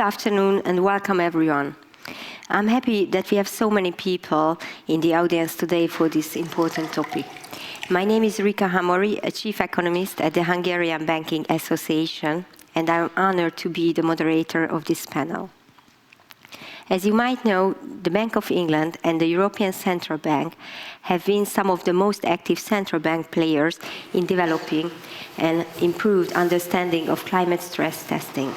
afternoon and welcome everyone. I'm happy that we have so many people in the audience today for this important topic. My name is Rigour, a chief economist at the Hungarian Banking Association, and I'm honored to be the moderator of this panel. As you might know, the Bank of England and the European Central Bank have been some of the most active central bank players in developing an improved understanding of climate stress testing.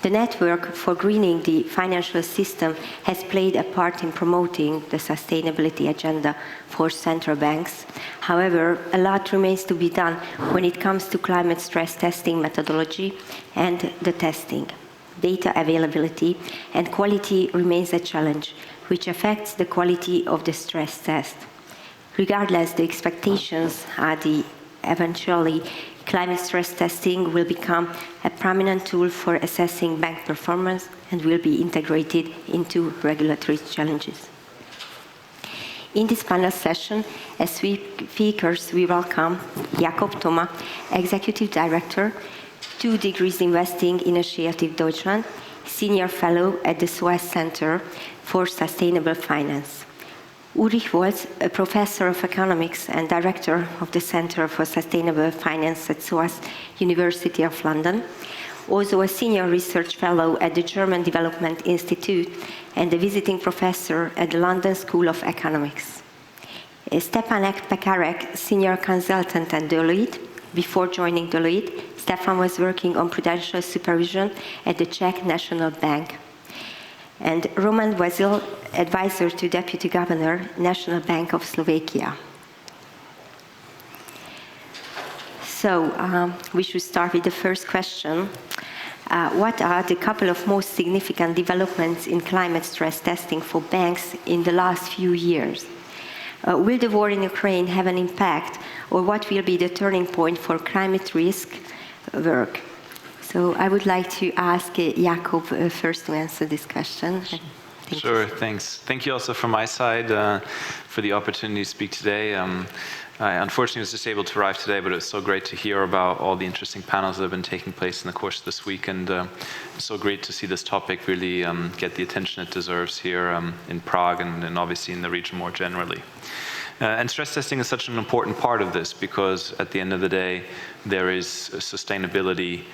The network for greening the financial system has played a part in promoting the sustainability agenda for central banks. However, a lot remains to be done when it comes to climate stress testing methodology and the testing. Data availability and quality remains a challenge, which affects the quality of the stress test. Regardless, the expectations are eventually climate stress testing will become a prominent tool for assessing bank performance and will be integrated into regulatory challenges. In this panel session, as speakers, we welcome Jakob Thoma, Executive Director, 2 Degrees Investing Initiative Deutschland, Senior Fellow at the SOAS Center for Sustainable Finance. Ulrich Wolz, a Professor of Economics and Director of the Center for Sustainable Finance at SOAS University of London, also a Senior Research Fellow at the German Development Institute and a Visiting Professor at the London School of Economics. Stepan Pekarek, Senior Consultant at Deloitte. Before joining Deloitte, Stefan was working on prudential supervision at the Czech National Bank. And Roman Vasil, Advisor to Deputy Governor, National Bank of Slovakia. So we should start with the first question. What are the couple of most significant developments in climate stress testing for banks in the last few years? Will the war in Ukraine have an impact, or what will be the turning point for climate risk work? So I would like to ask Jakob first to answer this question. Sure, thanks. Thank you also from my side for the opportunity to speak today. I unfortunately was just able to arrive today, but it was so great to hear about all the interesting panels that have been taking place in the course of this week, and it's so great to see this topic really get the attention it deserves here in Prague and obviously in the region more generally. And stress testing is such an important part of this because at the end of the day, there is sustainability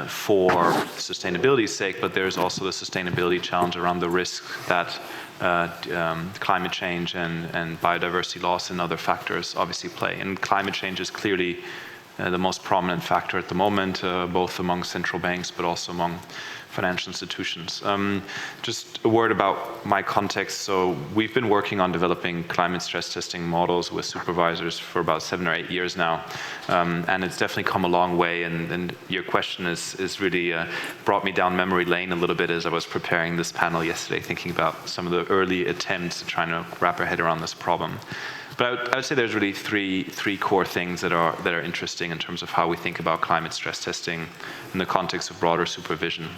for sustainability's sake, but there's also the sustainability challenge around the risk that climate change and biodiversity loss and other factors obviously play. And climate change is clearly the most prominent factor at the moment, both among central banks, but also among financial institutions. Just a word about my context. So we've been working on developing climate stress testing models with supervisors for about 7 or 8 years now. And it's definitely come a long way. And your question is really brought me down memory lane a little bit as I was preparing this panel yesterday, thinking about some of the early attempts at trying to wrap our head around this problem. But I would say there's really three core things that are interesting in terms of how we think about climate stress testing in the context of broader supervision.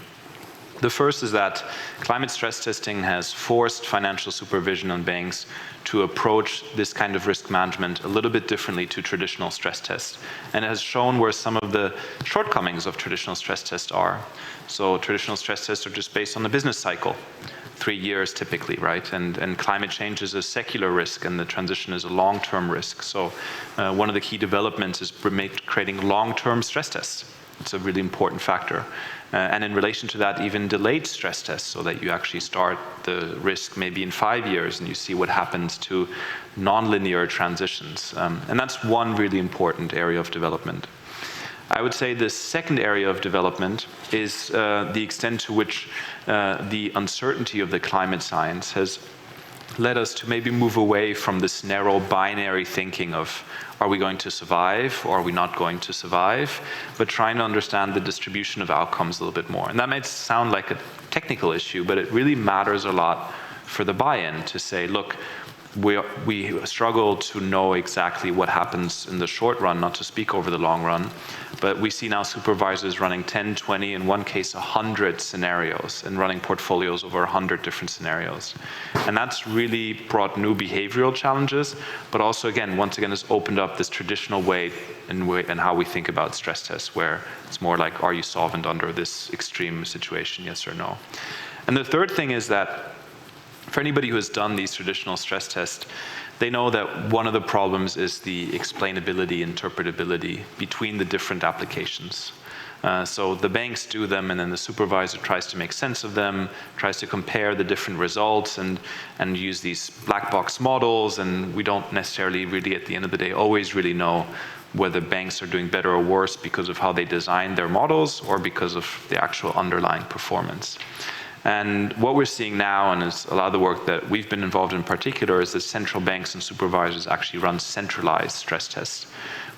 The first is that climate stress testing has forced financial supervision on banks to approach this kind of risk management a little bit differently to traditional stress tests. And it has shown where some of the shortcomings of traditional stress tests are. So traditional stress tests are just based on the business cycle. 3 years typically, right? And climate change is a secular risk and the transition is a long-term risk. So one of the key developments is creating long-term stress tests. It's a really important factor. And in relation to that, even delayed stress tests so that you actually start the risk maybe in 5 years and you see what happens to nonlinear transitions. And that's one really important area of development. I would say the second area of development is the extent to which the uncertainty of the climate science has led us to maybe move away from this narrow binary thinking of are we going to survive or are we not going to survive, but trying to understand the distribution of outcomes a little bit more. And that might sound like a technical issue, but it really matters a lot for the buy-in to say, look, we struggle to know exactly what happens in the short run, not to speak over the long run. But we see now supervisors running 10, 20, in one case 100 scenarios, and running portfolios over 100 different scenarios. And that's really brought new behavioral challenges, but also, again, once again, has opened up this traditional way and how we think about stress tests, where it's more like, are you solvent under this extreme situation, yes or no? And the third thing is that for anybody who has done these traditional stress tests, they know that one of the problems is the explainability, interpretability between the different applications. So the banks do them, and then the supervisor tries to make sense of them, tries to compare the different results and use these black box models, and we don't necessarily really, at the end of the day, always really know whether banks are doing better or worse because of how they design their models or because of the actual underlying performance. And what we're seeing now, and is a lot of the work that we've been involved in particular, is that central banks and supervisors actually run centralized stress tests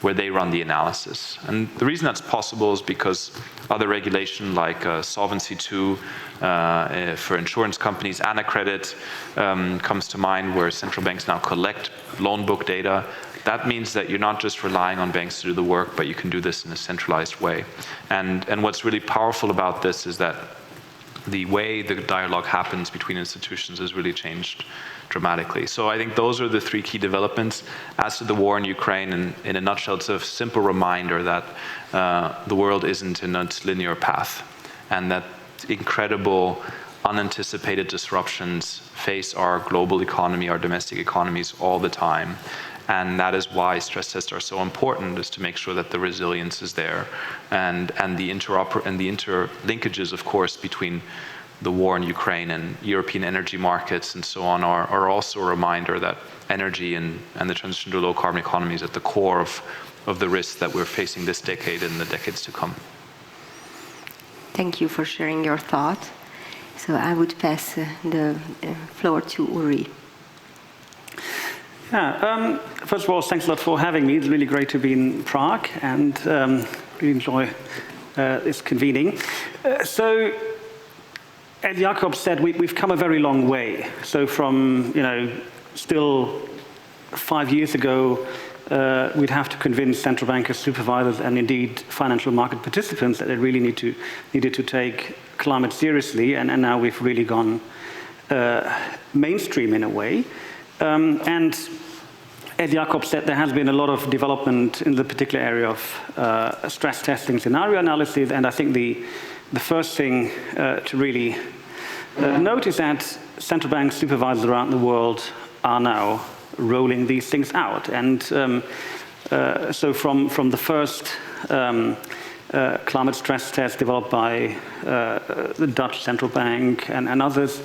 where they run the analysis. And the reason that's possible is because other regulation like Solvency II for insurance companies, Anacredit comes to mind, where central banks now collect loan book data. That means that you're not just relying on banks to do the work, but you can do this in a centralized way. And what's really powerful about this is that the way the dialogue happens between institutions has really changed dramatically. So I think those are the three key developments. As to the war in Ukraine, and in a nutshell, it's a simple reminder that the world isn't in a linear path, and that incredible unanticipated disruptions face our global economy, our domestic economies all the time. And that is why stress tests are so important, is to make sure that the resilience is there, and the interlinkages, of course, between the war in Ukraine and European energy markets and so on are also a reminder that energy and the transition to a low carbon economy is at the core of the risks that we're facing this decade and the decades to come. Thank you for sharing your thought. So I would pass the floor to Uri. Yeah, first of all, thanks a lot for having me. It's really great to be in Prague, and really enjoy this convening. So, as Jakob said, we've come a very long way. So from, still 5 years ago, we'd have to convince central bankers, supervisors, and indeed financial market participants that they really needed to take climate seriously, and now we've really gone mainstream in a way. And as Jakob said, there has been a lot of development in the particular area of stress testing, scenario analysis, and I think the first thing to really note is that central bank supervisors around the world are now rolling these things out. And so from the first climate stress test developed by the Dutch central bank and others,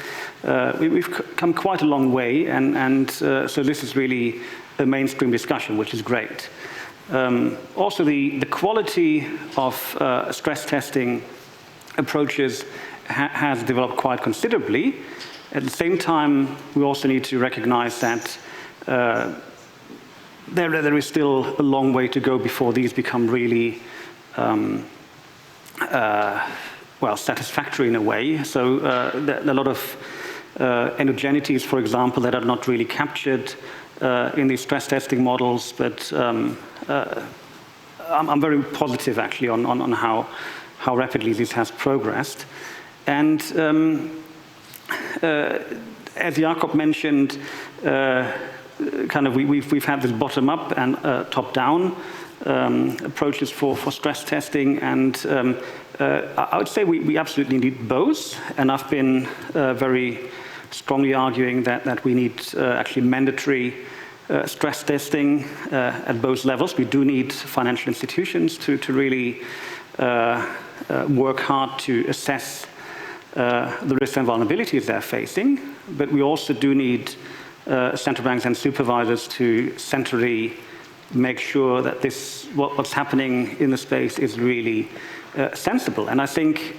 we've come quite a long way, and so this is really a mainstream discussion, which is great. Also, the quality of stress testing approaches has developed quite considerably. At the same time, we also need to recognize that there is still a long way to go before these become really satisfactory in a way. So there are a lot of endogenities, for example, that are not really captured in these stress testing models, but I'm very positive actually on how rapidly this has progressed. And as Jakob mentioned, we've had this bottom-up and top-down approaches for stress testing, and I would say we absolutely need both, and I've been very strongly arguing that we need actually mandatory stress testing at both levels. We do need financial institutions to really work hard to assess the risks and vulnerabilities they're facing, but we also do need central banks and supervisors to centrally make sure that what's happening in the space is really sensible. And I think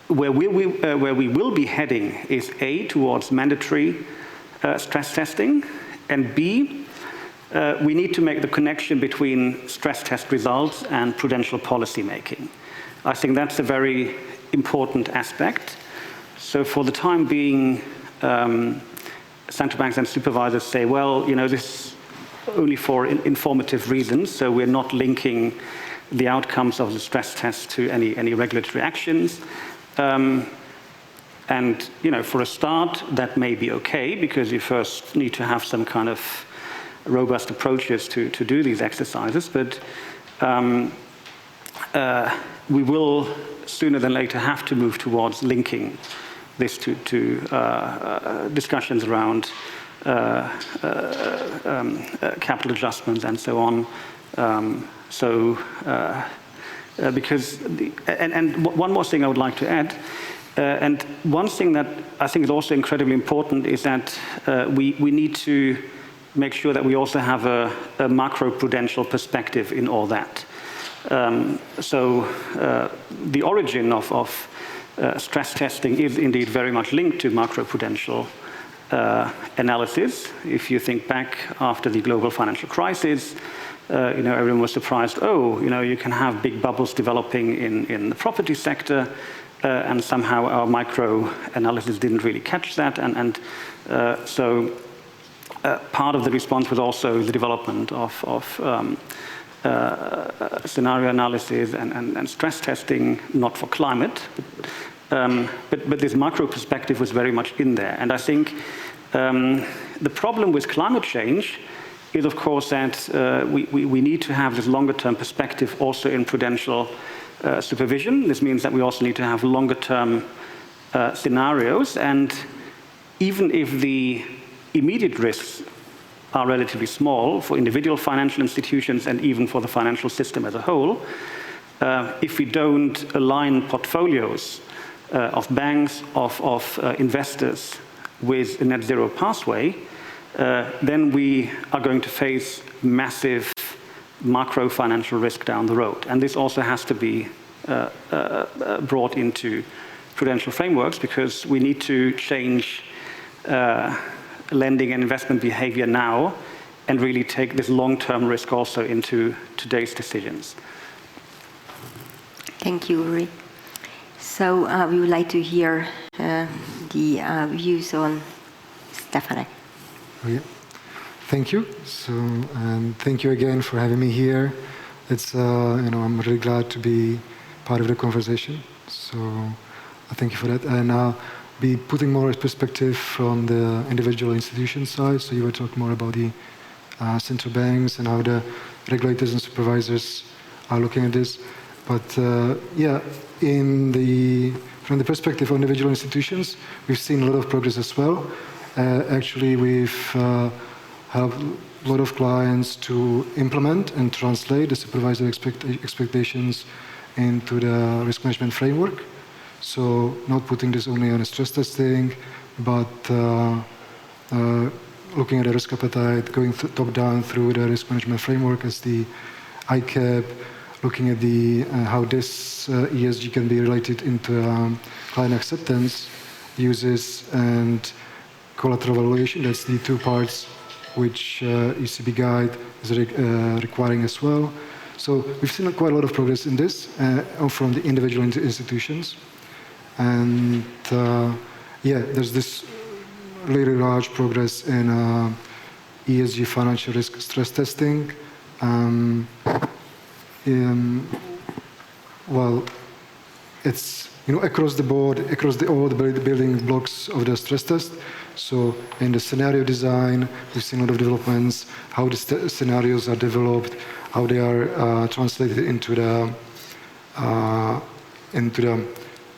where we will be heading is A, towards mandatory stress testing, and B, we need to make the connection between stress test results and prudential policy making. I think that's a very important aspect. So for the time being, central banks and supervisors say, well, you know, this is only for informative reasons, so we're not linking the outcomes of the stress test to any regulatory actions. And you know, for a start, that may be okay, because you first need to have some kind of robust approaches to do these exercises. But we will sooner than later have to move towards linking this to discussions around capital adjustments and so on. Because one more thing I would like to add, and one thing that I think is also incredibly important is that we need to make sure that we also have a macro-prudential perspective in all that. The origin of stress testing is indeed very much linked to macro-prudential analysis. If you think back after the global financial crisis, you know, everyone was surprised, oh, you know, you can have big bubbles developing in the property sector, and somehow our micro-analysis didn't really catch that. Part of the response was also the development of scenario analysis and stress testing, not for climate, but this macro perspective was very much in there. And I think the problem with climate change is, of course, that we need to have this longer-term perspective also in prudential supervision. This means that we also need to have longer-term scenarios, and even if the immediate risks are relatively small for individual financial institutions and even for the financial system as a whole, if we don't align portfolios of banks, of investors with a net zero pathway, then we are going to face massive macro financial risk down the road. And this also has to be brought into prudential frameworks, because we need to change lending and investment behavior now and really take this long-term risk also into today's decisions. Thank you, Uri. So we would like to hear the views on Stefane. Oh, yeah. Thank you. So, and thank you again for having me here. It's, you know, I'm really glad to be part of the conversation. So, thank you for that. And I'll be putting more perspective from the individual institution side. So you were talking more about the central banks and how the regulators and supervisors are looking at this. But yeah, from the perspective of individual institutions, we've seen a lot of progress as well. Actually, we've helped a lot of clients to implement and translate the supervisory expectations into the risk management framework. So not putting this only on a stress testing, but looking at the risk appetite, going top-down through the risk management framework as the ICAP, looking at how this ESG can be related into client acceptance, uses, and collateral valuation. That's the two parts which ECB guide is requiring as well. So we've seen quite a lot of progress in this from the individual institutions. And yeah, there's this really large progress in ESG financial risk stress testing. Well, it's, you know, across the board, across all the building blocks of the stress test. So in the scenario design, we've seen a lot of developments, how the scenarios are developed, how they are translated into the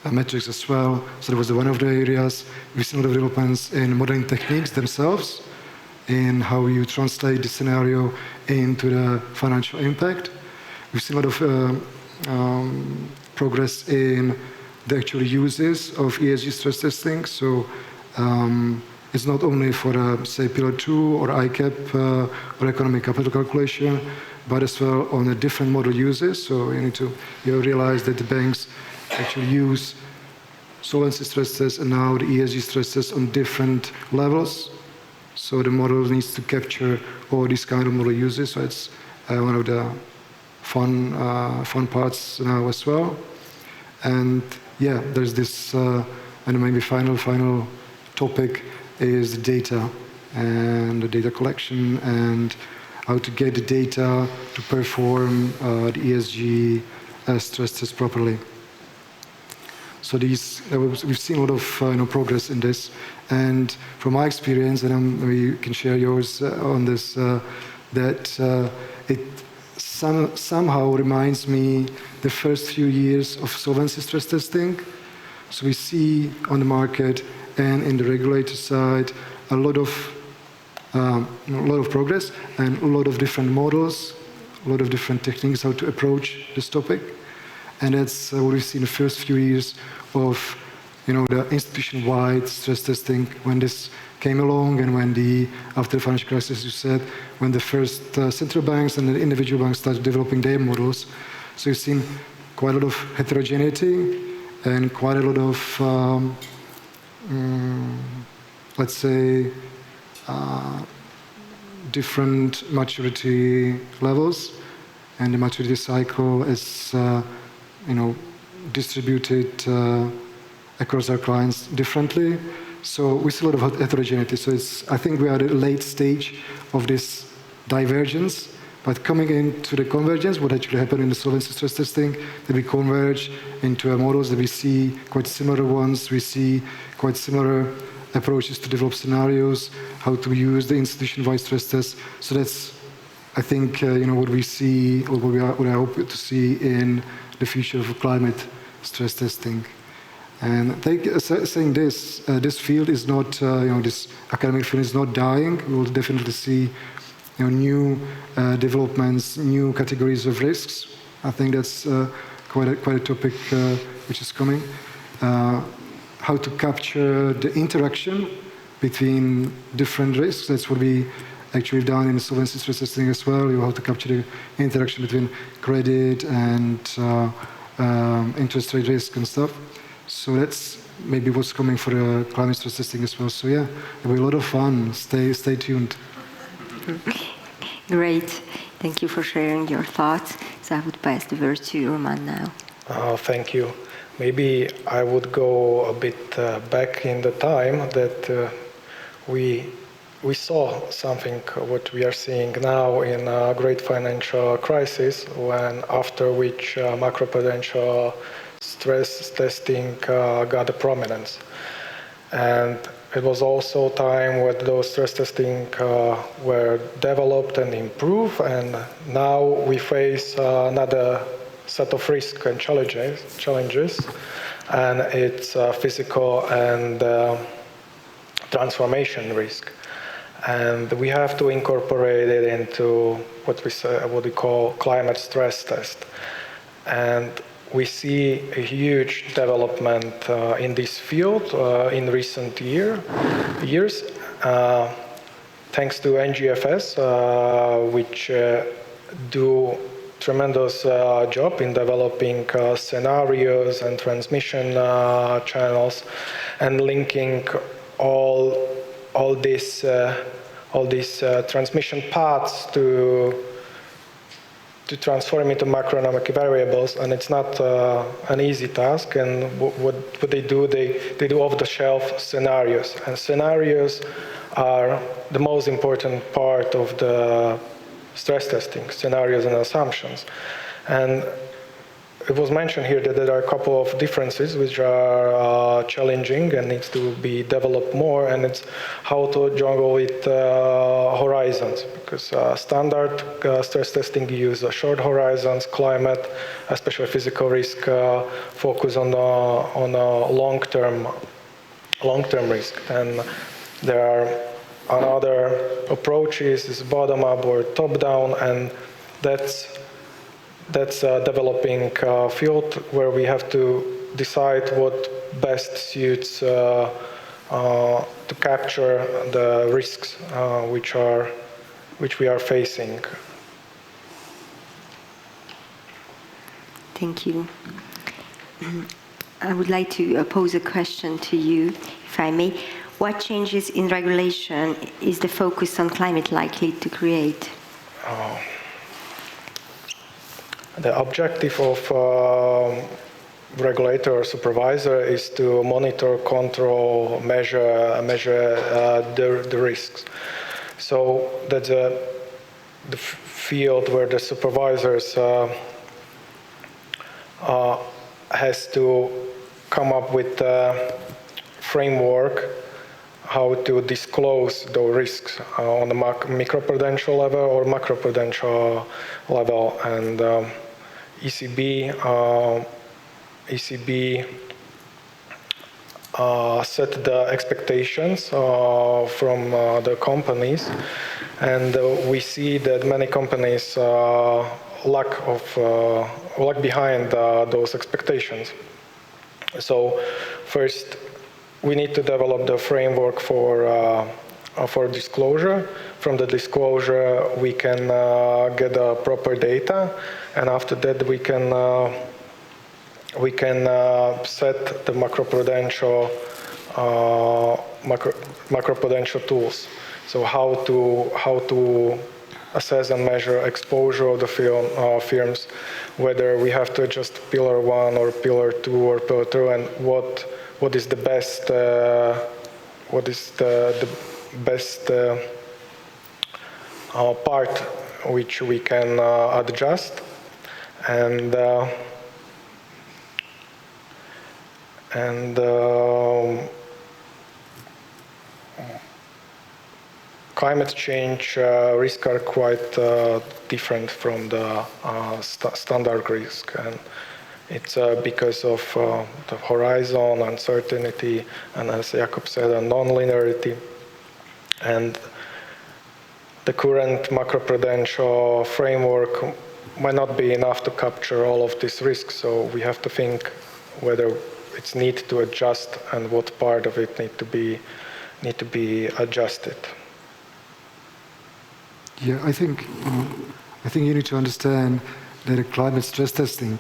metrics as well. So that was one of the areas. We've seen a lot of developments in modeling techniques themselves, in how you translate the scenario into the financial impact. We've seen a lot of progress in the actual uses of ESG stress testing. So it's not only for, say, Pillar 2 or ICAP or economic capital calculation, but as well on the different model uses. So you realize that the banks actually use solvency stress tests and now the ESG stress tests on different levels. So the model needs to capture all these kind of model uses. So it's one of the fun parts now as well. And yeah, there's this, and maybe final topic, is the data and the data collection and how to get the data to perform the ESG stress test properly. So we've seen a lot of progress in this, and from my experience, and maybe you can share yours on this, that it somehow reminds me the first few years of solvency stress testing. So we see on the market and in the regulator side a lot of progress and a lot of different models, a lot of different techniques how to approach this topic. And that's what we've seen the first few years of the institution-wide stress testing when this came along, and when after the financial crisis, you said, when the first central banks and the individual banks started developing their models. So you've seen quite a lot of heterogeneity and quite a lot of, let's say, different maturity levels, and the maturity cycle is, distributed across our clients differently. So we see a lot of heterogeneity. So I think we are at a late stage of this divergence, but coming into the convergence, what actually happened in the solvency stress testing, that we converge into models that we see quite similar ones. We see quite similar approaches to develop scenarios, how to use the institution-wide stress test. So that's, I think, what we see, or what I hope to see in the future of climate stress testing. And saying this, this field is not, this academic field is not dying. We will definitely see, new developments, new categories of risks. I think that's quite a topic which is coming. How to capture the interaction between different risks. That's what we actually have done in solvency stress testing as well. You have to capture the interaction between credit and interest rate risk and stuff. So that's maybe what's coming for the climate stress testing as well. So yeah, it'll be a lot of fun. Stay tuned. Great. Thank you for sharing your thoughts. So I would pass the word to Roman now. Thank you. Maybe I would go a bit back in the time that we saw something what we are seeing now in a great financial crisis, after which macroprudential stress testing got a prominence. And it was also time when those stress testing were developed and improved, and now we face another set of risks and challenges, and it's physical and transformation risk. And we have to incorporate it into what we call climate stress test. And we see a huge development in this field in recent years, thanks to NGFS, which do tremendous job in developing scenarios and transmission channels, and linking all these transmission paths to transform into macroeconomic variables, and it's not an easy task. And what they do off-the-shelf scenarios, and scenarios are the most important part of the stress testing, scenarios and assumptions. And it was mentioned here that there are a couple of differences which are challenging and needs to be developed more, and it's how to juggle with horizons, because standard stress testing use short horizons, climate, especially physical risk, focus on long-term risk. And there are another approaches is bottom-up or top-down, and that's a developing field where we have to decide what best suits to capture the risks which we are facing. Thank you. I would like to pose a question to you, if I may. What changes in regulation is the focus on climate likely to create? The objective of regulator or supervisor is to monitor, control, measure the risks. So that's the field where the supervisors has to come up with a framework how to disclose those risks on the microprudential level or macroprudential level. And ECB set the expectations from the companies, and we see that many companies lag behind those expectations. So first, we need to develop the framework for disclosure. From the disclosure, we can get proper data, and after that, we can set the macroprudential tools. So how to assess and measure exposure of the firms, whether we have to adjust Pillar 1 or Pillar 2 or Pillar 2, and what is the best part which we can adjust, and climate change risks are quite different from the standard risk, and it's because of the horizon, uncertainty, and as Jakub said, a non-linearity. And the current macroprudential framework might not be enough to capture all of these risks, so we have to think whether it's need to adjust and what part of it need to be adjusted. Yeah, I think you need to understand that a climate stress testing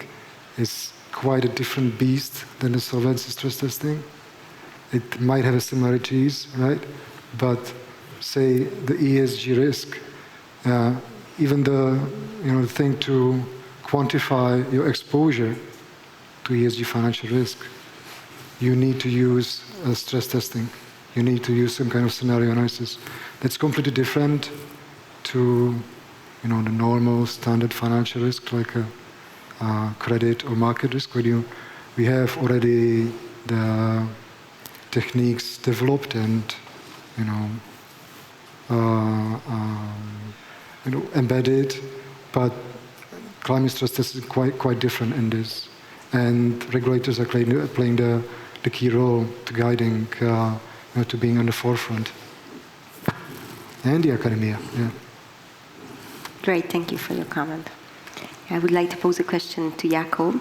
is quite a different beast than the solvency stress testing. It might have similarities, right? But say the ESG risk, even the thing to quantify your exposure to ESG financial risk, you need to use stress testing. You need to use some kind of scenario analysis. That's completely different to the normal standard financial risk like a credit or market risk, where we have already the techniques developed and embedded, but climate stress test is quite different in this, and regulators are playing the key role to guiding to being on the forefront, and the academia. Yeah. Great, thank you for your comment. I would like to pose a question to Jakub.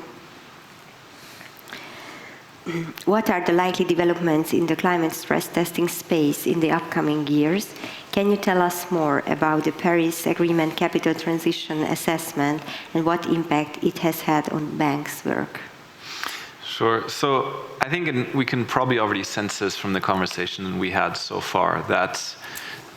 What are the likely developments in the climate stress testing space in the upcoming years? Can you tell us more about the Paris Agreement capital transition assessment and what impact it has had on banks' work? Sure. So I think we can probably already sense this from the conversation we had so far, that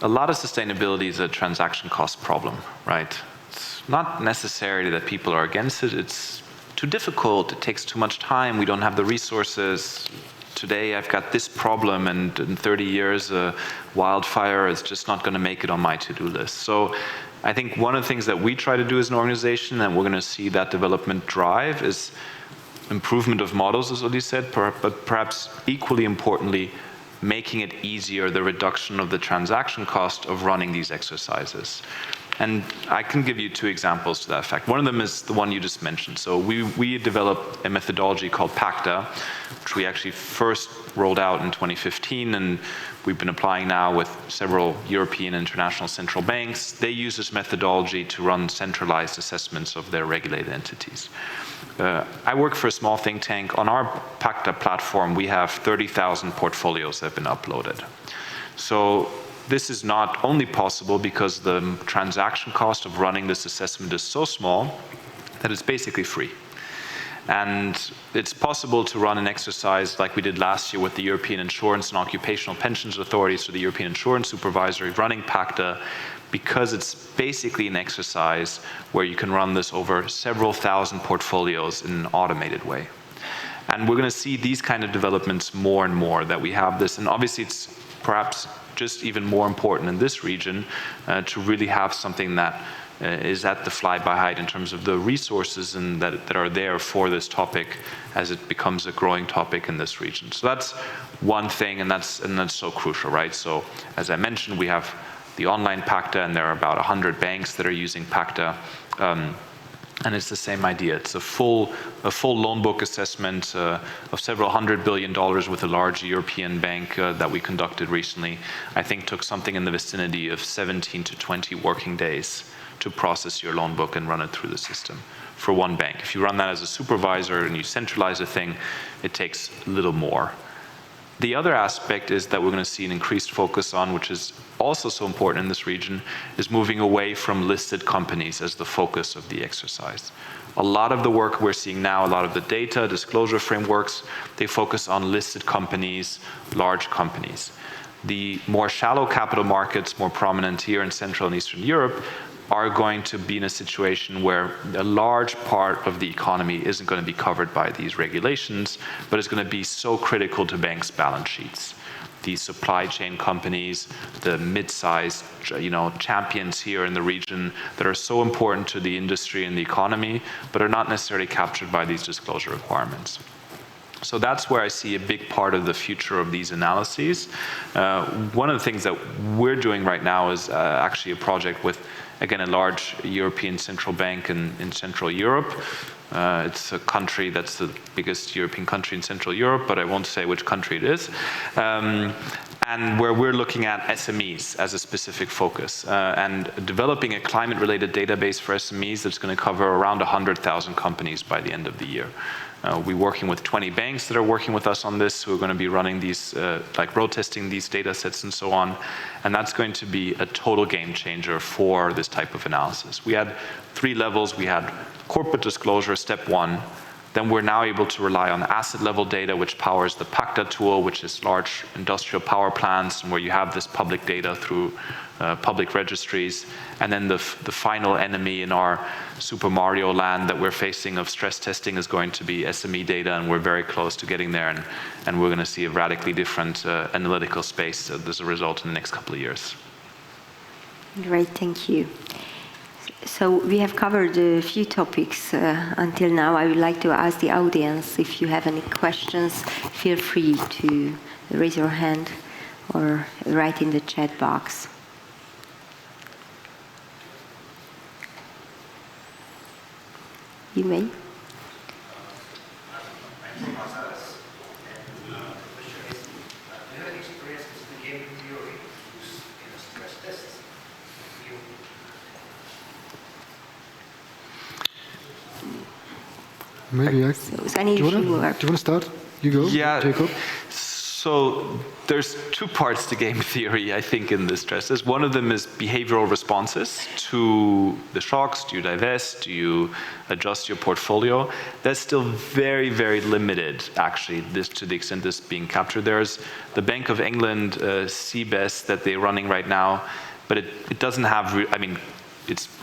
a lot of sustainability is a transaction cost problem, right? It's not necessarily that people are against it. It's too difficult. It takes too much time. We don't have the resources. Today I've got this problem, and in 30 years a wildfire is just not going to make it on my to-do list. So I think one of the things that we try to do as an organization, and we're going to see that development drive, is improvement of models, as Uli said, but perhaps equally importantly, making it easier, the reduction of the transaction cost of running these exercises. And I can give you two examples to that effect. One of them is the one you just mentioned. So we developed a methodology called PACTA, which we actually first rolled out in 2015, and we've been applying now with several European and international central banks. They use this methodology to run centralized assessments of their regulated entities. I work for a small think tank. On our PACTA platform, we have 30,000 portfolios that have been uploaded. So this is not only possible because the transaction cost of running this assessment is so small that it's basically free. And it's possible to run an exercise like we did last year with the European Insurance and Occupational Pensions Authorities, so the European Insurance Supervisory running PACTA, because it's basically an exercise where you can run this over several thousand portfolios in an automated way. And we're going to see these kind of developments more and more, that we have this. And obviously it's perhaps just even more important in this region to really have something that is at the fly-by-height in terms of the resources and that are there for this topic as it becomes a growing topic in this region. So that's one thing, and that's so crucial, right? So as I mentioned, we have the online PACTA, and there are about 100 banks that are using PACTA. And it's the same idea. It's a full loan book assessment of several $100 billion with a large European bank that we conducted recently. I think took something in the vicinity of 17 to 20 working days to process your loan book and run it through the system for one bank. If you run that as a supervisor and you centralize a thing, it takes a little more. The other aspect is that we're going to see an increased focus on, which is also so important in this region, is moving away from listed companies as the focus of the exercise. A lot of the work we're seeing now, a lot of the data, disclosure frameworks, they focus on listed companies, large companies. The more shallow capital markets, more prominent here in Central and Eastern Europe, are going to be in a situation where a large part of the economy isn't going to be covered by these regulations, but it's going to be so critical to banks' balance sheets. The supply chain companies, the mid-sized, champions here in the region that are so important to the industry and the economy, but are not necessarily captured by these disclosure requirements. So that's where I see a big part of the future of these analyses. One of the things that we're doing right now is actually a project with, again, a large European central bank in Central Europe. It's a country that's the biggest European country in Central Europe, but I won't say which country it is. And where we're looking at SMEs as a specific focus and developing a climate-related database for SMEs that's going to cover around 100,000 companies by the end of the year. We're working with 20 banks that are working with us on this, who are going to be running these, road testing these data sets and so on. And that's going to be a total game changer for this type of analysis. We had 3 levels. We had corporate disclosure, step 1. Then we're now able to rely on asset level data, which powers the PACTA tool, which is large industrial power plants, and where you have this public data through public registries. And then the final enemy in our Super Mario land that we're facing of stress testing is going to be SME data, and we're very close to getting there, and we're going to see a radically different analytical space as a result in the next couple of years. Great, thank you. So we have covered a few topics until now. I would like to ask the audience, if you have any questions, feel free to raise your hand or write in the chat box. You may. Maybe I... So do you want to start? You go, yeah. Jacob. So there's 2 parts to game theory, I think, in this stress test. One of them is behavioral responses to the shocks. Do you divest? Do you adjust your portfolio? That's still very, very limited, actually, to the extent this is being captured. There's the Bank of England CEE-Best that they're running right now, but it doesn't have,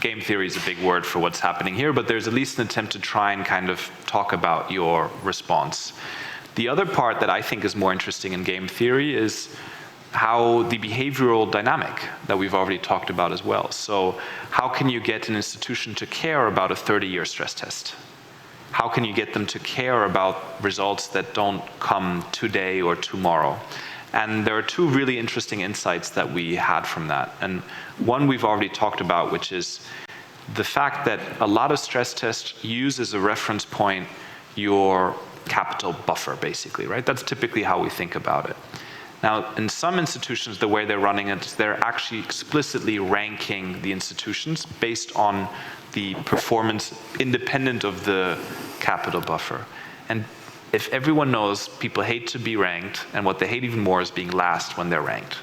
game theory is a big word for what's happening here, but there's at least an attempt to try and kind of talk about your response. The other part that I think is more interesting in game theory is how the behavioral dynamic that we've already talked about as well. So how can you get an institution to care about a 30-year stress test? How can you get them to care about results that don't come today or tomorrow? And there are 2 really interesting insights that we had from that. And one we've already talked about, which is the fact that a lot of stress tests use as a reference point your capital buffer, basically, right? That's typically how we think about it. Now, in some institutions, the way they're running it is they're actually explicitly ranking the institutions based on the performance independent of the capital buffer. And if everyone knows, people hate to be ranked, and what they hate even more is being last when they're ranked.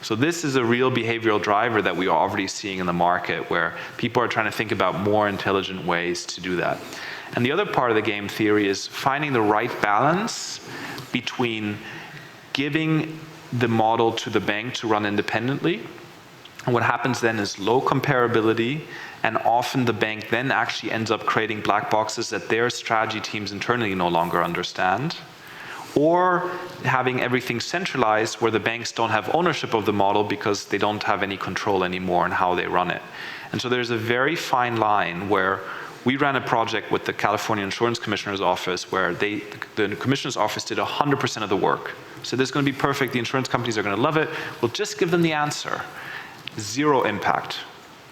So this is a real behavioral driver that we are already seeing in the market, where people are trying to think about more intelligent ways to do that. And the other part of the game theory is finding the right balance between giving the model to the bank to run independently And what happens then is low comparability, and often the bank then actually ends up creating black boxes that their strategy teams internally no longer understand, or having everything centralized where the banks don't have ownership of the model because they don't have any control anymore on how they run it. And so there's a very fine line where we ran a project with the California Insurance Commissioner's Office where the Commissioner's Office did 100% of the work. So this is going to be perfect, the insurance companies are going to love it, we'll just give them the answer. Zero impact.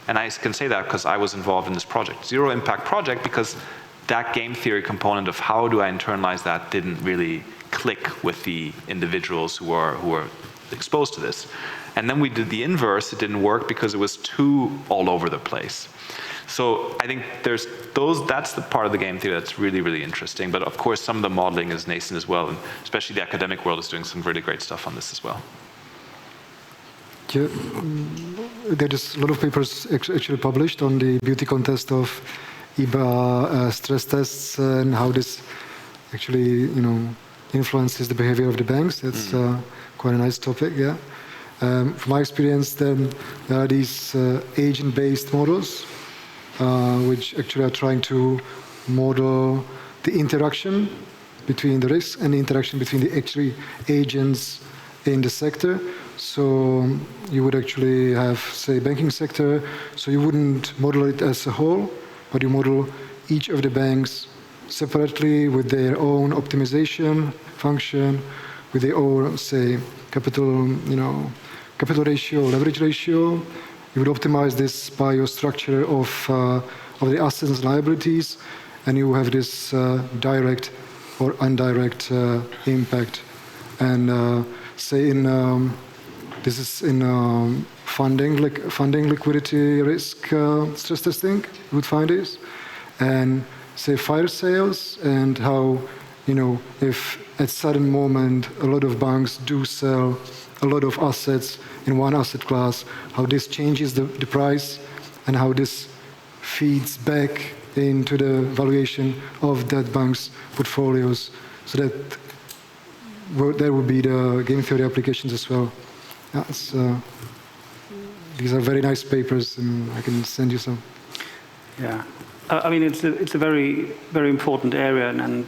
And I can say that because I was involved in this project. Zero impact project because that game theory component of how do I internalize that didn't really click with the individuals who are exposed to this. And then we did the inverse, it didn't work because it was too all over the place. So I think that's the part of the game theory that's really, really interesting. But of course, some of the modeling is nascent as well, and especially the academic world is doing some really great stuff on this as well. Yeah, there is a lot of papers actually published on the beauty contest of EBA stress tests and how this actually, influences the behavior of the banks. That's quite a nice topic, yeah. From my experience, then there are these agent-based models, which actually are trying to model the interaction between the risk and the interaction between the actually agents in the sector. So you would actually have, say, banking sector, so you wouldn't model it as a whole, but you model each of the banks separately with their own optimization function, with their own, say, capital ratio, leverage ratio. You would optimize this by your structure of the assets and liabilities, and you have this direct or indirect impact. And say this is in funding liquidity risk stress testing, you would find this, and say fire sales, and how if at sudden moment a lot of banks do sell a lot of assets in one asset class, how this changes the price and how this feeds back into the valuation of that bank's portfolios. So that there would be the game theory applications as well. These are very nice papers, and I can send you some. Yeah, I mean it's a very, very important area, and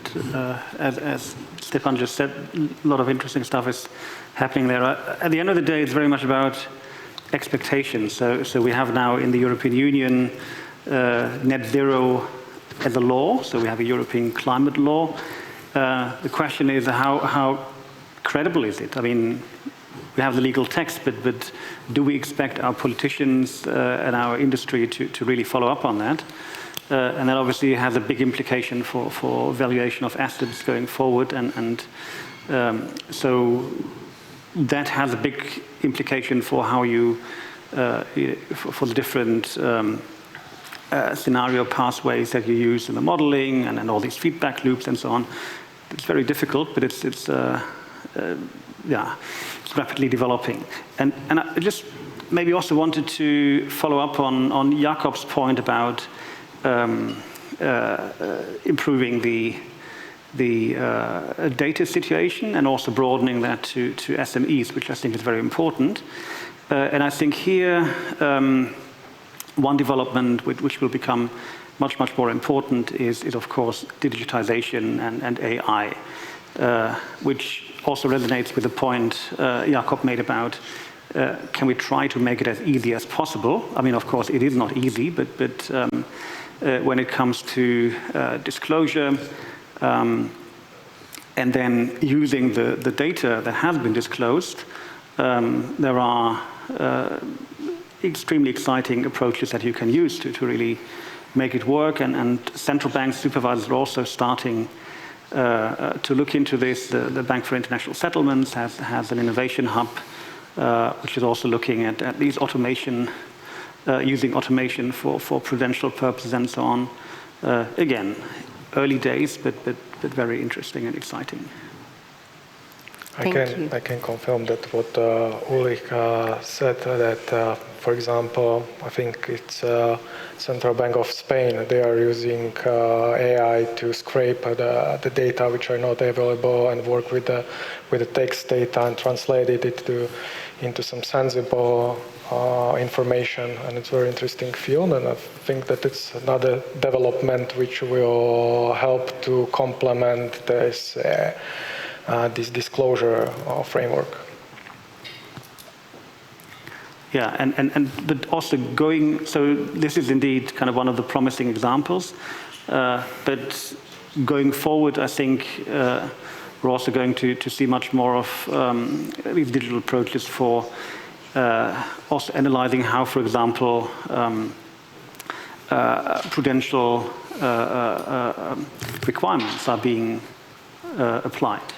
as Stefan just said, a lot of interesting stuff is happening there. At the end of the day, it's very much about expectations. So we have now in the European Union net zero as a law. So we have a European climate law. The question is how credible is it? I mean, we have the legal text, but do we expect our politicians and our industry to really follow up on that? And that obviously has a big implication for valuation of assets going forward, and so that has a big implication for how you, for the different scenario pathways that you use in the modeling and all these feedback loops and so on. It's very difficult, but it's rapidly developing. And I just maybe also wanted to follow up on Jakob's point about improving the data situation and also broadening that to SMEs, which I think is very important. And I think here, one development which will become much more important is of course digitization and AI, which also resonates with the point Jakob made about can we try to make it as easy as possible? I mean, of course, it is not easy, but when it comes to disclosure and then using the data that has been disclosed, there are extremely exciting approaches that you can use to really make it work, and central bank supervisors are also starting to look into this. The Bank for International Settlements has an innovation hub, which is also looking at these automation, using automation for prudential purposes and so on. Again, early days, but very interesting and exciting. I can confirm that what Ulrich said, that, for example, I think it's Central Bank of Spain, they are using AI to scrape the data which are not available and work with the text data and translate it into some sensible information, and it's a very interesting field, and I think that it's another development which will help to complement this disclosure framework. Yeah, but also so this is indeed kind of one of the promising examples, but going forward, I think we're also going to see much more of these digital approaches for also analyzing how, for example, prudential requirements are being applied.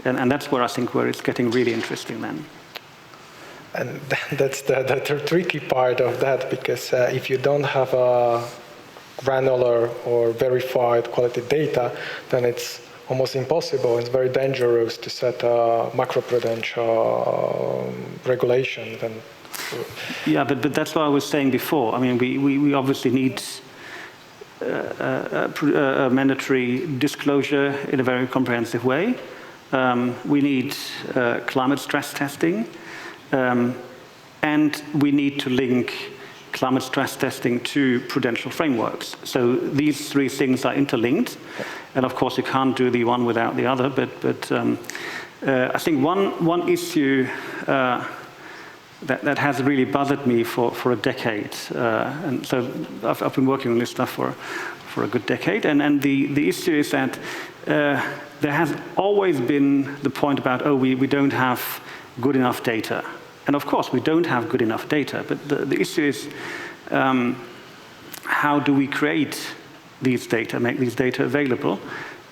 And that's where I think where it's getting really interesting then. And that's the tricky part of that, because if you don't have a granular or verified quality data, then it's almost impossible. It's very dangerous to set macroprudential regulations. Yeah, but that's what I was saying before. I mean, we obviously need a mandatory disclosure in a very comprehensive way. We need climate stress testing, and we need to link climate stress testing to prudential frameworks. So these three things are interlinked, and of course you can't do the one without the other. But I think one issue that has really bothered me for a decade, and so I've been working on this stuff for a good decade, and the issue is that there has always been the point about, oh, we don't have good enough data. And of course, we don't have good enough data, but the issue is how do we create these data, make these data available?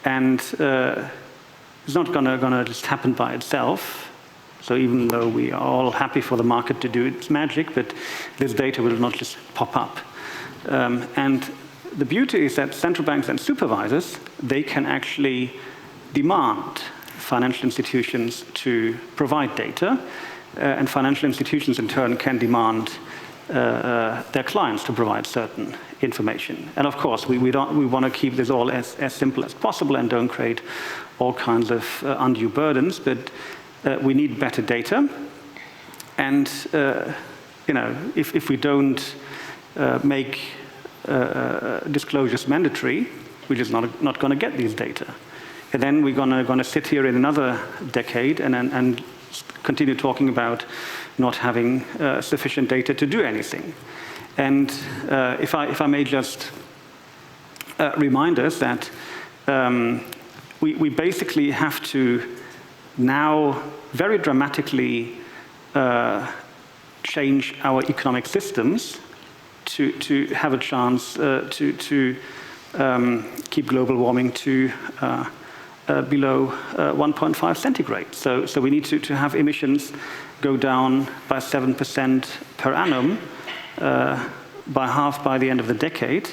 And it's not gonna just happen by itself. So even though we are all happy for the market to do its magic, but this data will not just pop up. And the beauty is that central banks and supervisors, they can actually demand financial institutions to provide data, and financial institutions in turn can demand their clients to provide certain information. And of course, we want to keep this all as simple as possible and don't create all kinds of undue burdens, but we need better data. And you know, if we don't make disclosures mandatory, we're just not going to get these data. And then we're going to sit here in another decade and continue talking about not having sufficient data to do anything. And if I may just remind us that we basically have to now very dramatically change our economic systems to have a chance to keep global warming to below 1.5 centigrade. So we need to have emissions go down by 7% per annum, by half by the end of the decade.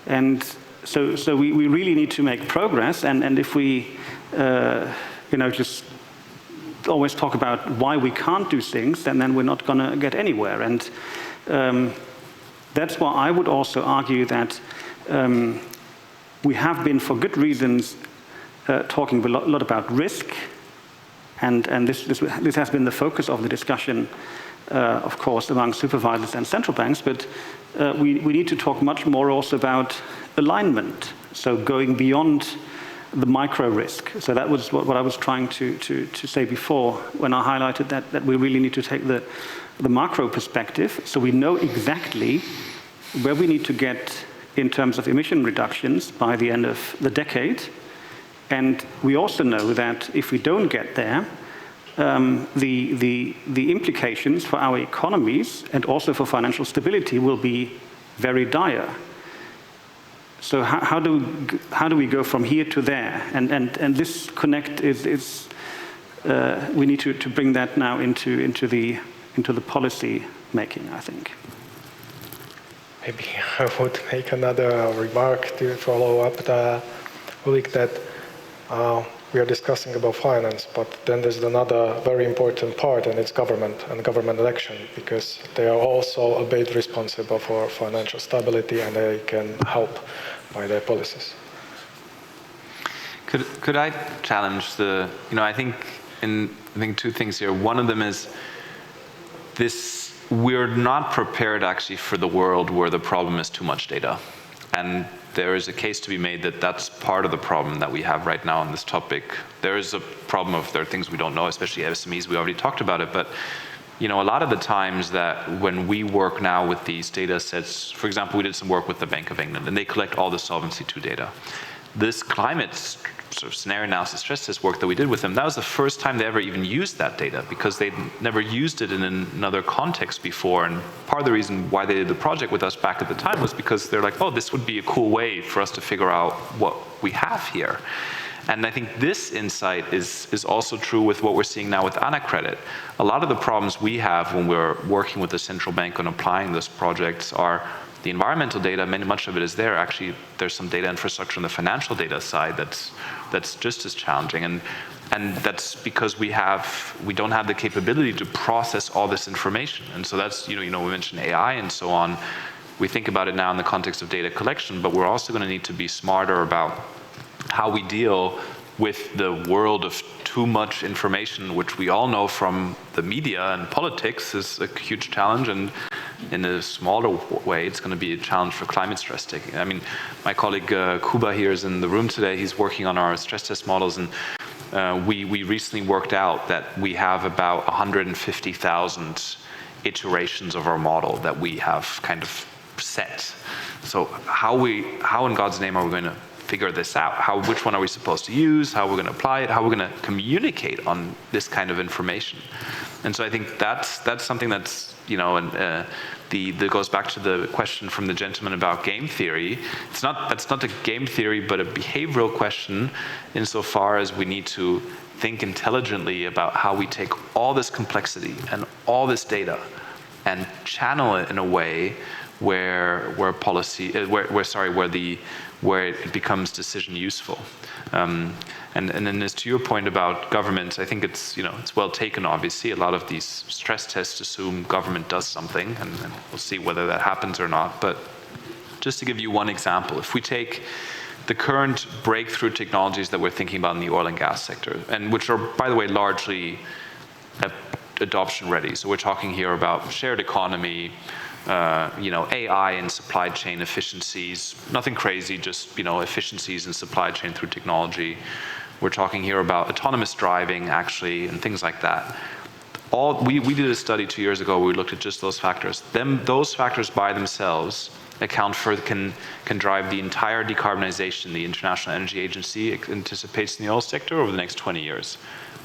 And so we really need to make progress. And if we, you know, just always talk about why we can't do things, then we're not going to get anywhere. And that's why I would also argue that we have been, for good reasons, talking a lot about risk, and this has been the focus of the discussion, of course, among supervisors and central banks, but we need to talk much more also about alignment, so going beyond the micro risk. So that was what I was trying to say before when I highlighted that we really need to take the macro perspective, so we know exactly where we need to get in terms of emission reductions by the end of the decade. And we also know that if we don't get there, the implications for our economies and also for financial stability will be very dire. So how do we go from here to there? And this connect is we need to bring that now into the policy making, I think. Maybe I would make another remark to follow up the week that we are discussing about finance, but then there's another very important part, and it's government and government election, because they are also a bit responsible for financial stability, and they can help by their policies. Could I challenge the, I think two things here. One of them is this, we're not prepared actually for the world where the problem is too much data. And there is a case to be made that that's part of the problem that we have right now on this topic. There is a problem of there are things we don't know, especially SMEs, we already talked about it, but a lot of the times that when we work now with these data sets, for example, we did some work with the Bank of England, and they collect all the Solvency II data. This climate sort of scenario analysis stress test work that we did with them, that was the first time they ever even used that data, because they'd never used it in another context before. And part of the reason why they did the project with us back at the time was because they're like, oh, this would be a cool way for us to figure out what we have here. And I think this insight is also true with what we're seeing now with AnaCredit. A lot of the problems we have when we're working with the central bank on applying those projects are the environmental data. Much of it is there. Actually, there's some data infrastructure on the financial data side that's just as challenging. And that's because we don't have the capability to process all this information. And so that's, we mentioned AI and so on. We think about it now in the context of data collection, but we're also going to need to be smarter about how we deal with the world of too much information, which we all know from the media and politics is a huge challenge. And in a smaller way, it's going to be a challenge for climate stress taking. I mean, my colleague Kuba here is in the room today. He's working on our stress test models, and we recently worked out that we have about 150,000 iterations of our model that we have kind of set. So how in God's name are we going to figure this out? Which one are we supposed to use? How we're going to apply it? How we're going to communicate on this kind of information? And so I think that's something that's, that goes back to the question from the gentleman about game theory. That's not a game theory, but a behavioral question, insofar as we need to think intelligently about how we take all this complexity and all this data and channel it in a way where it becomes decision useful. And then as to your point about government, I think it's well taken. Obviously, a lot of these stress tests assume government does something, and we'll see whether that happens or not. But just to give you one example, if we take the current breakthrough technologies that we're thinking about in the oil and gas sector, and which are, by the way, largely adoption ready. So we're talking here about shared economy, AI and supply chain efficiencies, nothing crazy, just efficiencies in supply chain through technology. We're talking here about autonomous driving, actually, and things like that. We did a study 2 years ago where we looked at just those factors. Those factors by themselves account for, can drive the entire decarbonization the International Energy Agency anticipates in the oil sector over the next 20 years,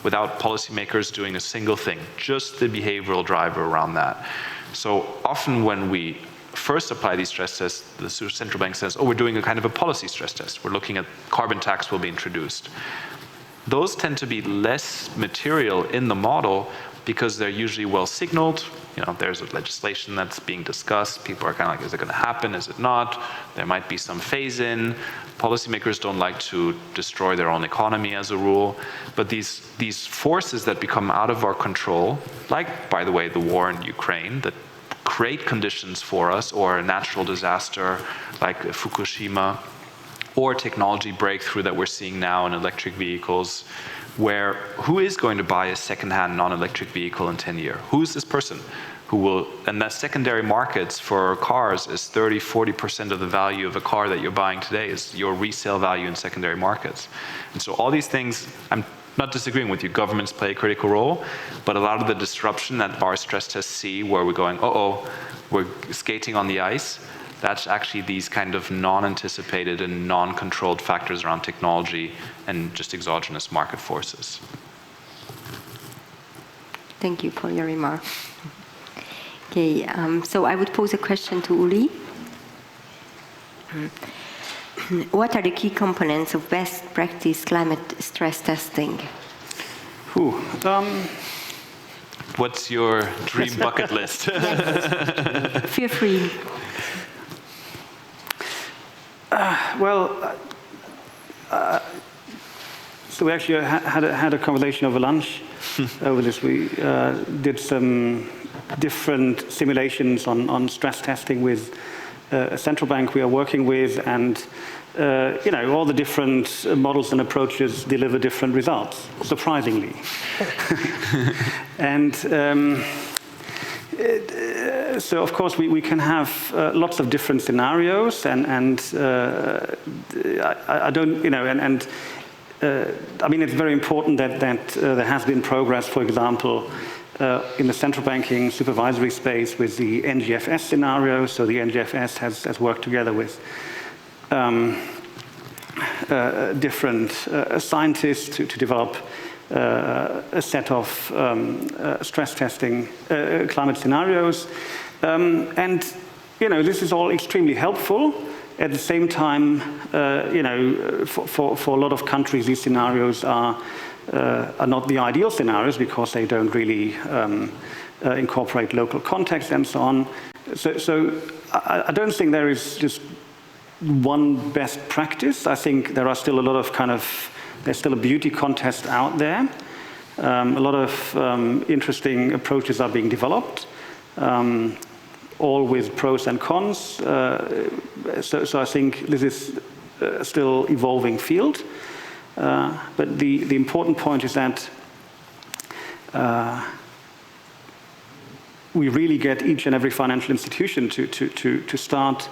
without policymakers doing a single thing, just the behavioral driver around that. So often when we first apply these stress tests, the central bank says, oh, we're doing a kind of a policy stress test. We're looking at carbon tax will be introduced. Those tend to be less material in the model because they're usually well signaled. There's a legislation that's being discussed. People are kind of like, is it going to happen? Is it not? There might be some phase in. Policymakers don't like to destroy their own economy as a rule. But these forces that become out of our control, like, by the way, the war in Ukraine, that create conditions for us, or a natural disaster like Fukushima, or technology breakthrough that we're seeing now in electric vehicles, where who is going to buy a second-hand non-electric vehicle in 10 years? Who is this person who will, and that secondary markets for cars is 30–40% of the value of a car that you're buying today is your resale value in secondary markets. And so all these things, I'm not disagreeing with you, governments play a critical role, but a lot of the disruption that our stress tests see, where we're going, we're skating on the ice, that's actually these kind of non-anticipated and non-controlled factors around technology and just exogenous market forces. Thank you for your remark. Okay, so I would pose a question to Uli. What are the key components of best practice climate stress testing? What's your dream bucket list? Feel free. So we actually had a conversation over lunch over this. We did some different simulations on stress testing with a central bank we are working with, and all the different models and approaches deliver different results, surprisingly. And so, of course, we can have lots of different scenarios, and I don't, I mean, it's very important that there has been progress, for example, in the central banking supervisory space with the NGFS scenario. So the NGFS has worked together with different scientists to develop a set of stress testing climate scenarios. And, this is all extremely helpful. At the same time, for a lot of countries, these scenarios are not the ideal scenarios because they don't really incorporate local context and so on. So I don't think there is just one best practice. I think there are still a lot of there's still a beauty contest out there. A lot of interesting approaches are being developed, all with pros and cons. So I think this is still evolving field. But the important point is that we really get each and every financial institution to start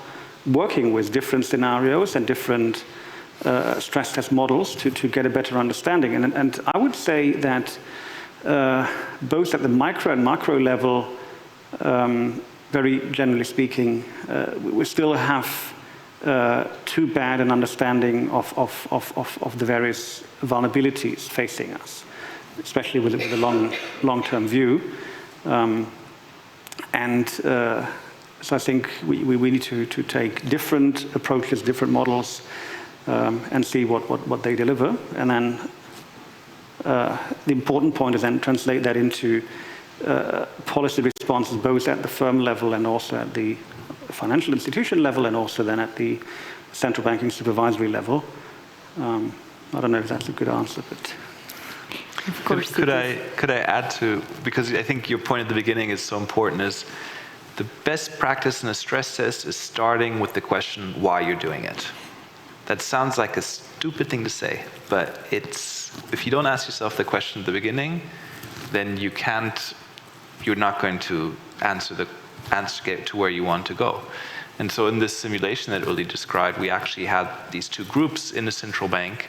working with different scenarios and different stress test models to get a better understanding. And I would say that both at the micro and macro level, very generally speaking, we still have too bad an understanding of the various vulnerabilities facing us, especially with a long-term view. So I think we need to take different approaches, different models, and see what they deliver. And then the important point is then translate that into policy responses, both at the firm level and also at the financial institution level, and also then at the central banking supervisory level. I don't know if that's a good answer, but... Of course. Could I add to, because I think your point at the beginning is so important, is the best practice in a stress test is starting with the question why you're doing it. That sounds like a stupid thing to say, but if you don't ask yourself the question at the beginning, then you're not going to get to where you want to go. And so in this simulation that Uli described, we actually had these two groups in the central bank,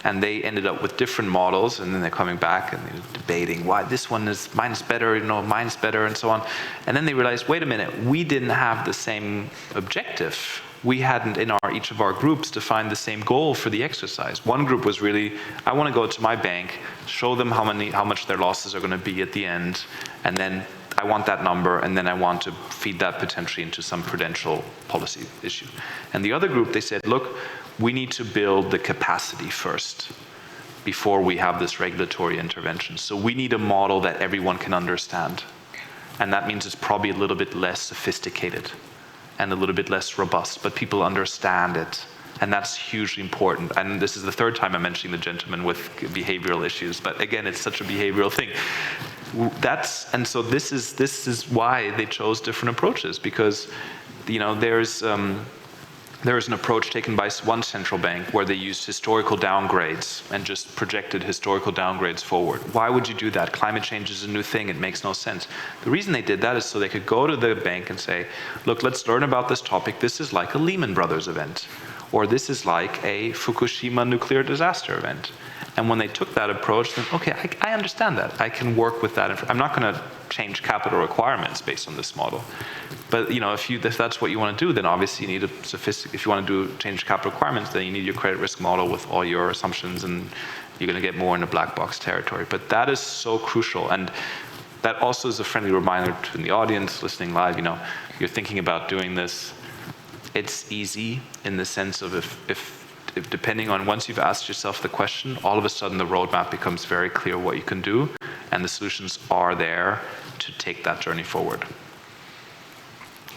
and they ended up with different models, and then they're coming back and they're debating why this one is, mine's better, mine's better, and so on. And then they realized, wait a minute, we didn't have the same objective. We hadn't in each of our groups defined the same goal for the exercise. One group was really, I want to go to my bank, show them how much their losses are going to be at the end, and then I want that number, and then I want to feed that potentially into some prudential policy issue. And the other group, they said, look, we need to build the capacity first before we have this regulatory intervention. So we need a model that everyone can understand. And that means it's probably a little bit less sophisticated and a little bit less robust, but people understand it. And that's hugely important. And this is the third time I'm mentioning the gentleman with behavioral issues, but again, it's such a behavioral thing. And so this is why they chose different approaches, because there is an approach taken by one central bank where they used historical downgrades and just projected historical downgrades forward. Why would you do that? Climate change is a new thing. It makes no sense. The reason they did that is so they could go to the bank and say, look, let's learn about this topic. This is like a Lehman Brothers event, or this is like a Fukushima nuclear disaster event. And when they took that approach, then, okay, I understand that. I can work with that. I'm not going to change capital requirements based on this model. But if that's what you want to do, then obviously you need if you want to change capital requirements, then you need your credit risk model with all your assumptions, and you're going to get more into black box territory. But that is so crucial. And that also is a friendly reminder to the audience listening live, you're thinking about doing this. It's easy in the sense of if depending on once you've asked yourself the question, all of a sudden the roadmap becomes very clear what you can do, and the solutions are there to take that journey forward.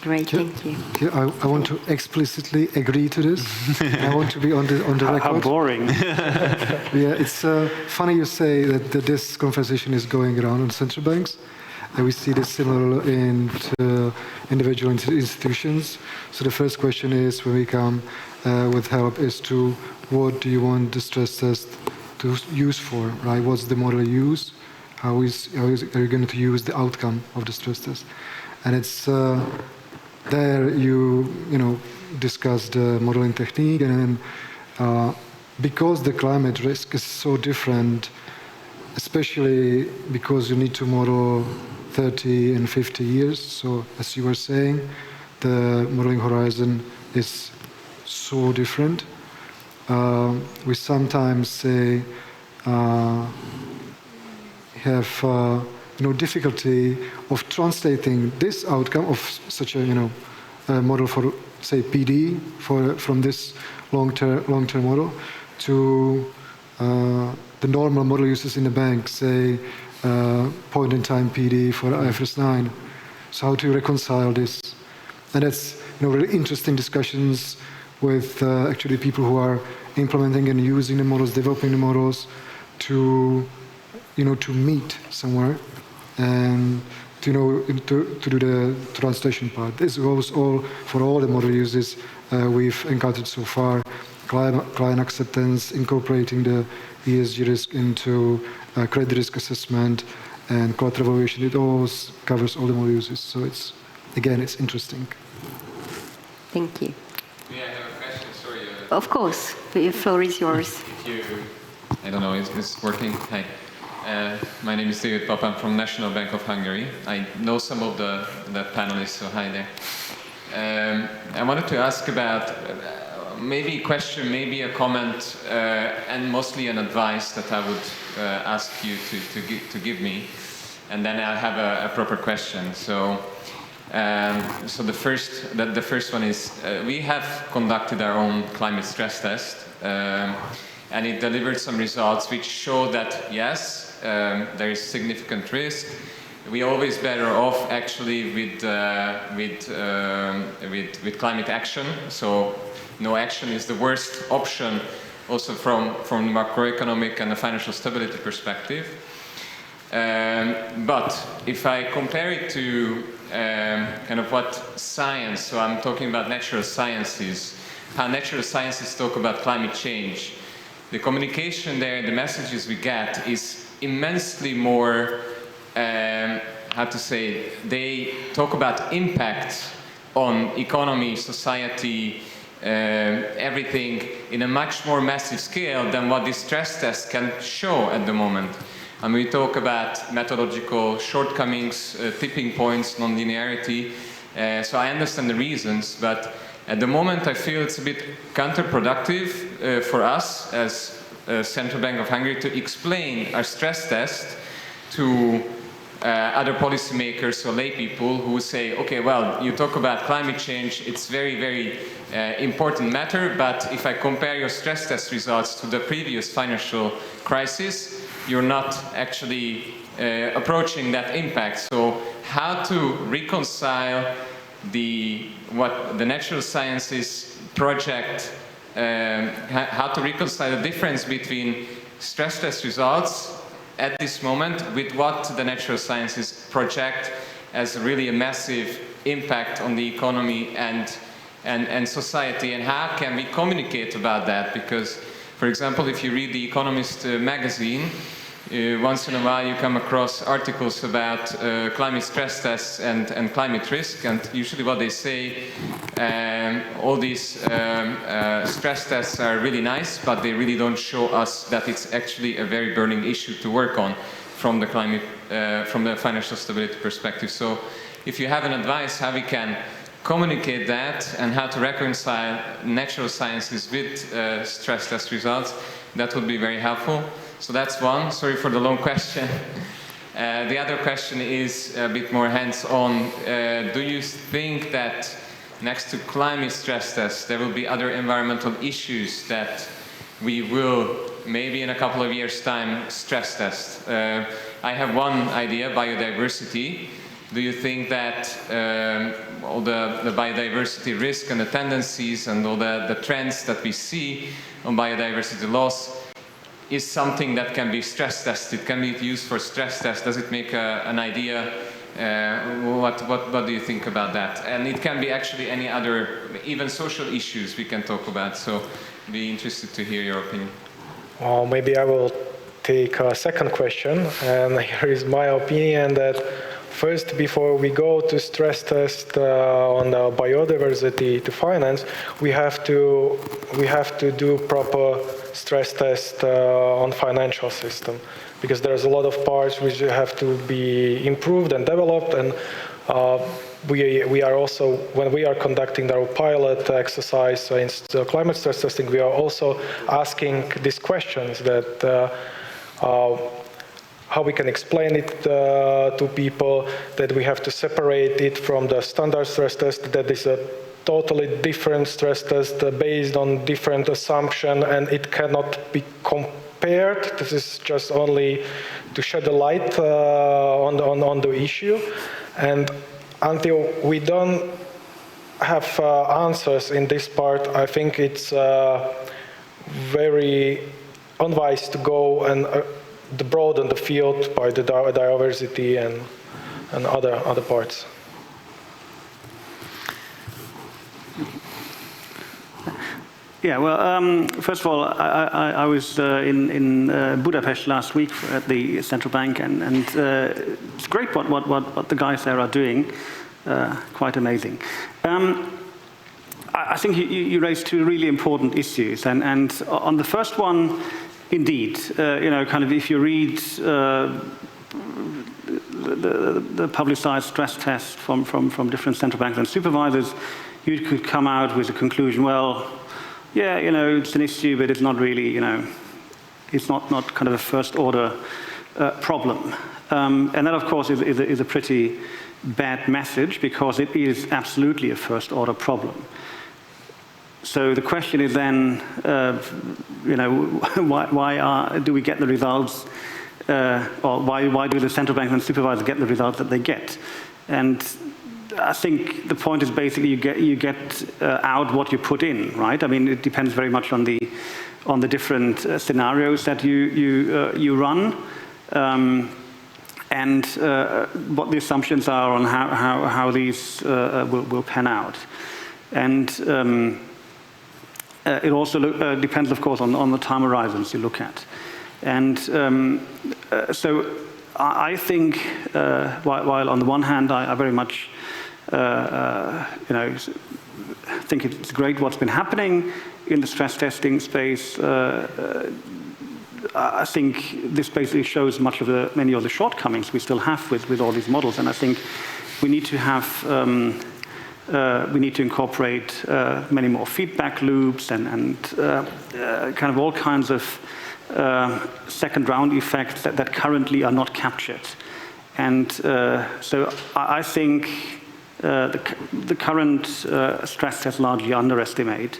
Great, thank you. Yeah, I want to explicitly agree to this. I want to be on the record. How boring. Yeah, it's funny you say that this conversation is going around on central banks. We see this similar in individual institutions. So the first question is, when we come with help, is to what do you want the stress test to use for, right? What's the model you use? Are you going to use the outcome of the stress test? And it's there you discuss the modeling technique, and then because the climate risk is so different, especially because you need to model 30 and 50 years. So as you were saying, the modeling horizon is so different. We sometimes say have difficulty of translating this outcome of such a model for, say, PD from this long-term model to the normal model uses in the bank, say point-in-time PD for IFRS 9. So how to reconcile this? And that's really interesting discussions with actually people who are implementing and using the models, developing the models to meet somewhere and to do the translation part. This goes all for all the model uses we've encountered so far. Client acceptance, incorporating the ESG risk into credit risk assessment and collateral evaluation. It all covers all the model uses. So it's interesting. Thank you. May I have a question? Sorry. Of course, the floor is yours. I don't know, is this working? Hi. My name is David Papa. I'm from National Bank of Hungary. I know some of the panelists, so hi there. I wanted to ask about maybe a question, maybe a comment, and mostly an advice that I would ask you to give me, and then I'll have a proper question. So the first one is we have conducted our own climate stress test, and it delivered some results which show that yes, there is significant risk. We're always better off actually with climate action. So no action is the worst option, also from the macroeconomic and the financial stability perspective. But if I compare it to kind of what science, so I'm talking about natural sciences, how natural sciences talk about climate change, the communication there, the messages we get is immensely more, how to say, they talk about impact on economy, society, everything in a much more massive scale than what this stress test can show at the moment. And we talk about methodological shortcomings, tipping points, non-linearity. So I understand the reasons, but at the moment I feel it's a bit counterproductive for us as Central Bank of Hungary to explain our stress test to other policymakers or lay people who say, okay, well, you talk about climate change, it's very, very important matter, but if I compare your stress test results to the previous financial crisis, you're not actually approaching that impact. So how to reconcile what the natural sciences project, how to reconcile the difference between stress test results at this moment with what the natural sciences project as really a massive impact on the economy and society, and how can we communicate about that? Because, for example, if you read The Economist magazine, once in a while you come across articles about climate stress tests and climate risk, and usually what they say, all these stress tests are really nice, but they really don't show us that it's actually a very burning issue to work on from the climate, from the financial stability perspective. So if you have an advice how we can communicate that and how to reconcile natural sciences with stress test results, that would be very helpful. So that's one. Sorry for the long question. The other question is a bit more hands-on. Do you think that next to climate stress tests, there will be other environmental issues that we will, maybe in a couple of years' time, stress test? I have one idea, biodiversity. Do you think that all the biodiversity risk and the tendencies and all the trends that we see on biodiversity loss is something that can be stress tested? Can be used for stress test? Does it make an idea? What do you think about that? And it can be actually any other, even social issues we can talk about. So I'd be interested to hear your opinion. Well, maybe I will take a second question, and here is my opinion that first, before we go to stress test on the biodiversity to finance, we have to do proper stress test on financial system, because there's a lot of parts which have to be improved and developed, and we are also, when we are conducting our pilot exercise in climate stress testing, we are also asking these questions that how we can explain it to people, that we have to separate it from the standard stress test, that is a totally different stress test based on different assumption, and it cannot be compared. This is just only to shed a light on the issue. And until we don't have answers in this part, I think it's very unwise to go and broaden the field by the diversity and other parts. Yeah, well, first of all, I was in Budapest last week at the central bank, and it's great what the guys there are doing. Quite amazing. I think you raised two really important issues, and on the first one, indeed, kind of if you read the publicized stress tests from different central banks and supervisors, you could come out with a conclusion, well, yeah, it's an issue, but it's not really, it's not kind of a first order problem. And that, of course, is a pretty bad message, because it is absolutely a first order problem. So the question is then, why do we get the results, or why do the central banks and supervisors get the results that they get? And I think the point is basically you get out what you put in, right? I mean, it depends very much on the different scenarios that you run, and what the assumptions are on how these will pan out. And it also depends, of course, on the time horizons you look at. And so I think, while on the one hand I very much think it's great what's been happening in the stress testing space, I think this basically shows many of the shortcomings we still have with all these models, and I think we need to have we need to incorporate many more feedback loops and kind of all kinds of second round effects that currently are not captured. And so I think the current stress tests largely underestimate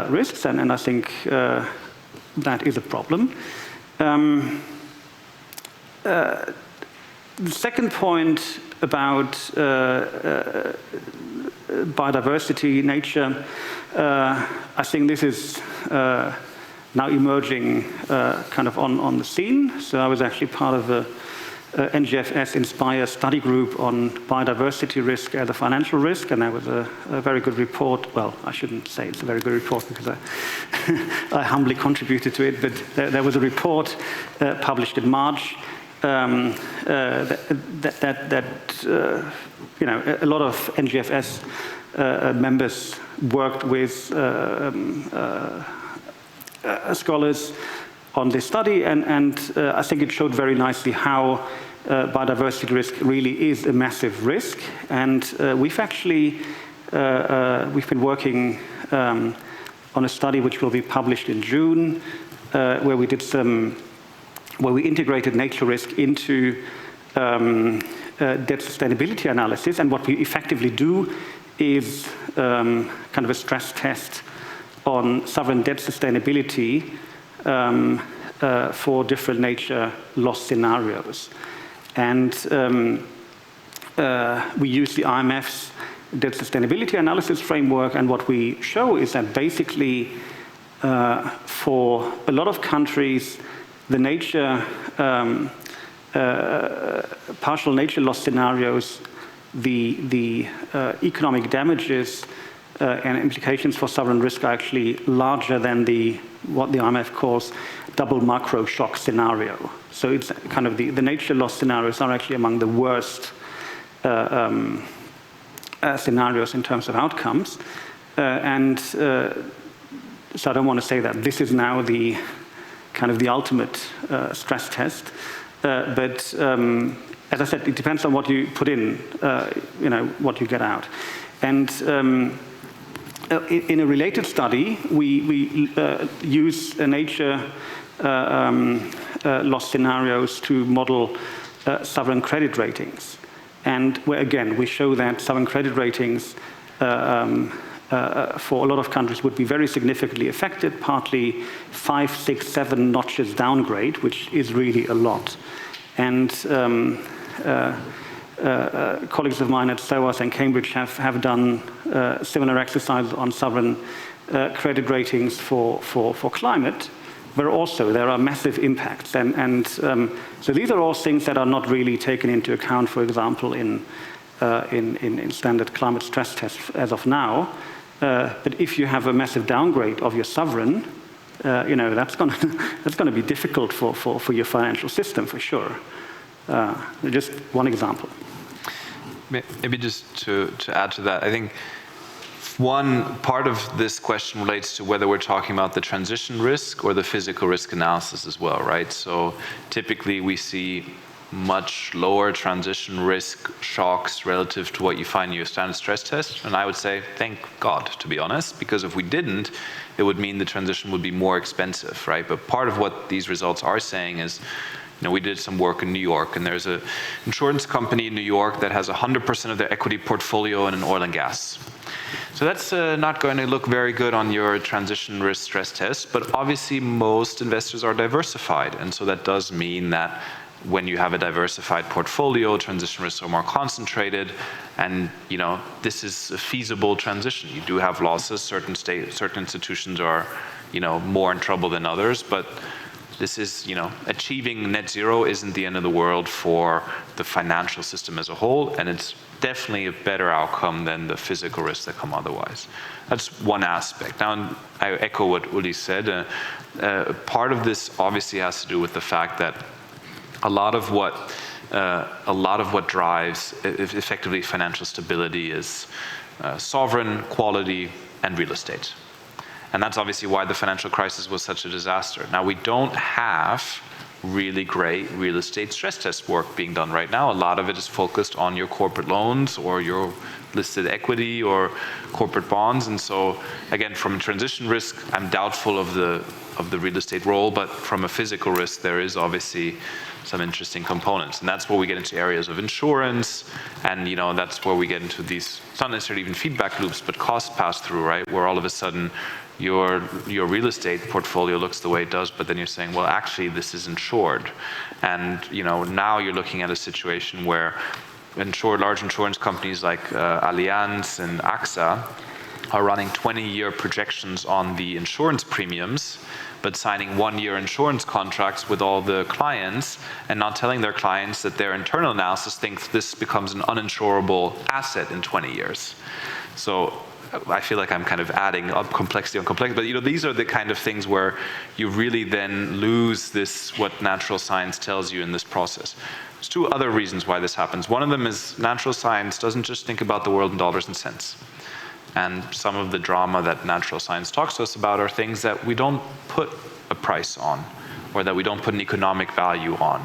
risks, and I think that is a problem. The second point about biodiversity, nature, I think this is now emerging kind of on the scene. So I was actually part of a NGFS Inspire study group on biodiversity risk as a financial risk, and that was a very good report. Well, I shouldn't say it's a very good report, because I humbly contributed to it, but there was a report published in March that a lot of NGFS members worked with scholars on this study, and I think it showed very nicely how biodiversity risk really is a massive risk. And we've actually we've been working on a study which will be published in June, where we integrated nature risk into debt sustainability analysis, and what we effectively do is kind of a stress test on sovereign debt sustainability for different nature loss scenarios. And we use the IMF's debt sustainability analysis framework, and what we show is that basically for a lot of countries, the partial nature loss scenarios, the economic damages and implications for sovereign risk are actually larger than what the IMF calls double macro shock scenario. So it's kind of the nature loss scenarios are actually among the worst scenarios in terms of outcomes. So I don't want to say that this is now the kind of the ultimate stress test, but as I said, it depends on what you put in, what you get out. And in a related study, we use nature loss scenarios to model sovereign credit ratings. And where, again, we show that sovereign credit ratings for a lot of countries would be very significantly affected, partly 5, 6, 7 notches downgrade, which is really a lot. And colleagues of mine at SOAS and Cambridge have done similar exercises on sovereign credit ratings for climate, where also there are massive impacts. So these are all things that are not really taken into account, for example, in standard climate stress tests as of now. But if you have a massive downgrade of your sovereign, that's going to be difficult for your financial system for sure. Just one example. Maybe just to add to that, I think one part of this question relates to whether we're talking about the transition risk or the physical risk analysis as well, right? So typically we see much lower transition risk shocks relative to what you find in your standard stress test. And I would say, thank God, to be honest, because if we didn't, it would mean the transition would be more expensive, right? But part of what these results are saying is, we did some work in New York, and there's an insurance company in New York that has 100% of their equity portfolio in oil and gas. So that's not going to look very good on your transition risk stress test, but obviously most investors are diversified. And so that does mean that when you have a diversified portfolio, transition risks are more concentrated, and this is a feasible transition. You do have losses. Certain institutions are, more in trouble than others, but this is, achieving net zero isn't the end of the world for the financial system as a whole, and it's definitely a better outcome than the physical risks that come otherwise. That's one aspect. Now, I echo what Uli said. Part of this obviously has to do with the fact that a lot of what drives effectively financial stability is sovereign, quality, and real estate. And that's obviously why the financial crisis was such a disaster. Now, we don't have really great real estate stress test work being done right now. A lot of it is focused on your corporate loans or your listed equity or corporate bonds. And so, again, from a transition risk, I'm doubtful of the real estate role, but from a physical risk, there is obviously some interesting components. And that's where we get into areas of insurance, and that's where we get into these, it's not necessarily even feedback loops, but cost pass-through, right? Where all of a sudden your real estate portfolio looks the way it does, but then you're saying, well, actually this is insured. And now you're looking at a situation where large insurance companies like Allianz and AXA are running 20-year projections on the insurance premiums, but signing 1-year insurance contracts with all the clients and not telling their clients that their internal analysis thinks this becomes an uninsurable asset in 20 years. So I feel like I'm kind of adding up complexity on complexity, but these are the kind of things where you really then lose what natural science tells you in this process. There's two other reasons why this happens. One of them is natural science doesn't just think about the world in dollars and cents. And some of the drama that natural science talks to us about are things that we don't put a price on, or that we don't put an economic value on.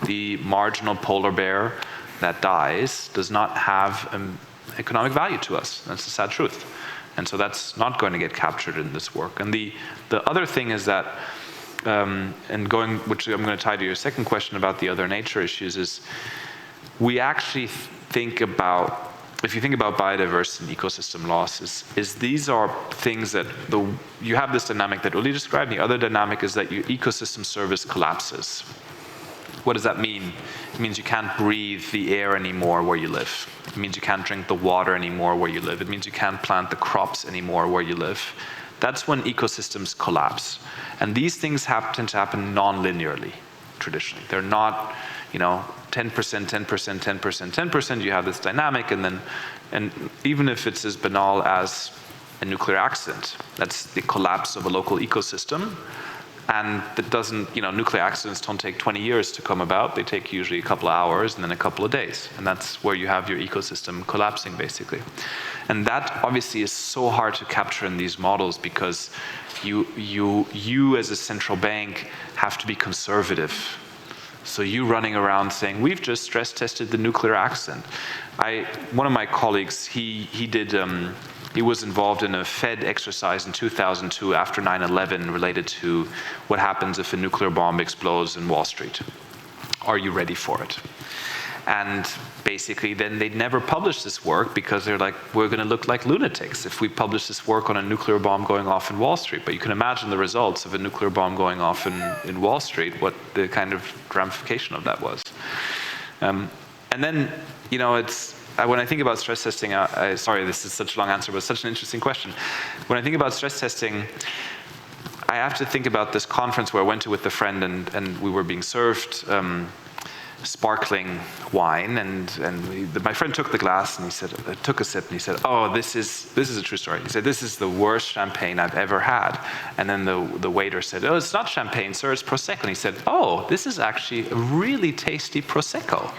The marginal polar bear that dies does not have economic value to us. That's the sad truth. And so that's not going to get captured in this work. And the other thing is that, which I'm going to tie to your second question about the other nature issues, is we actually think about, if you think about biodiversity and ecosystem loss, is these are things that you have this dynamic that Uli described. The other dynamic is that your ecosystem service collapses. What does that mean? It means you can't breathe the air anymore where you live. It means you can't drink the water anymore where you live. It means you can't plant the crops anymore where you live. That's when ecosystems collapse. And these things tend to happen non-linearly, traditionally. They're not, 10%, 10%, 10%, 10%. You have this dynamic, and even if it's as banal as a nuclear accident, that's the collapse of a local ecosystem. And that doesn't, nuclear accidents don't take 20 years to come about. They take usually a couple of hours and then a couple of days. And that's where you have your ecosystem collapsing, basically. And that obviously is so hard to capture in these models because you as a central bank have to be conservative. So you running around saying, we've just stress tested the nuclear accident. One of my colleagues, he was involved in a Fed exercise in 2002 after 9/11 related to what happens if a nuclear bomb explodes in Wall Street. Are you ready for it? And basically then they'd never publish this work because they're like, we're going to look like lunatics if we publish this work on a nuclear bomb going off in Wall Street. But you can imagine the results of a nuclear bomb going off in Wall Street, what the kind of ramification of that was. And then, when I think about stress testing, sorry, this is such a long answer, but it's such an interesting question. When I think about stress testing, I have to think about this conference where I went to with a friend, and we were being served sparkling wine, and my friend took the glass and he said, took a sip and he said, oh, this is a true story. He said, this is the worst champagne I've ever had. And then the waiter said, oh, it's not champagne, sir, it's Prosecco. And he said, oh, this is actually a really tasty Prosecco.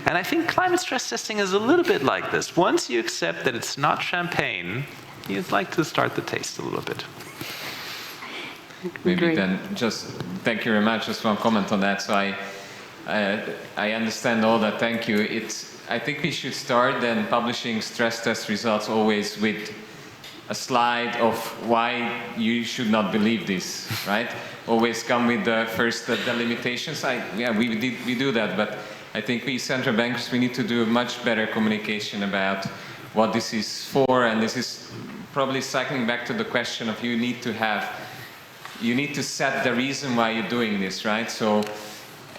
And I think climate stress testing is a little bit like this. Once you accept that it's not champagne, you'd like to start the taste a little bit. Maybe then just, thank you very much, just one comment on that. So I understand all that, thank you. I think we should start then publishing stress test results always with a slide of why you should not believe this, right? Always come with the first the limitations. We do that, but I think we central bankers, we need to do much better communication about what this is for, and this is probably cycling back to the question of you need to set the reason why you're doing this, right? So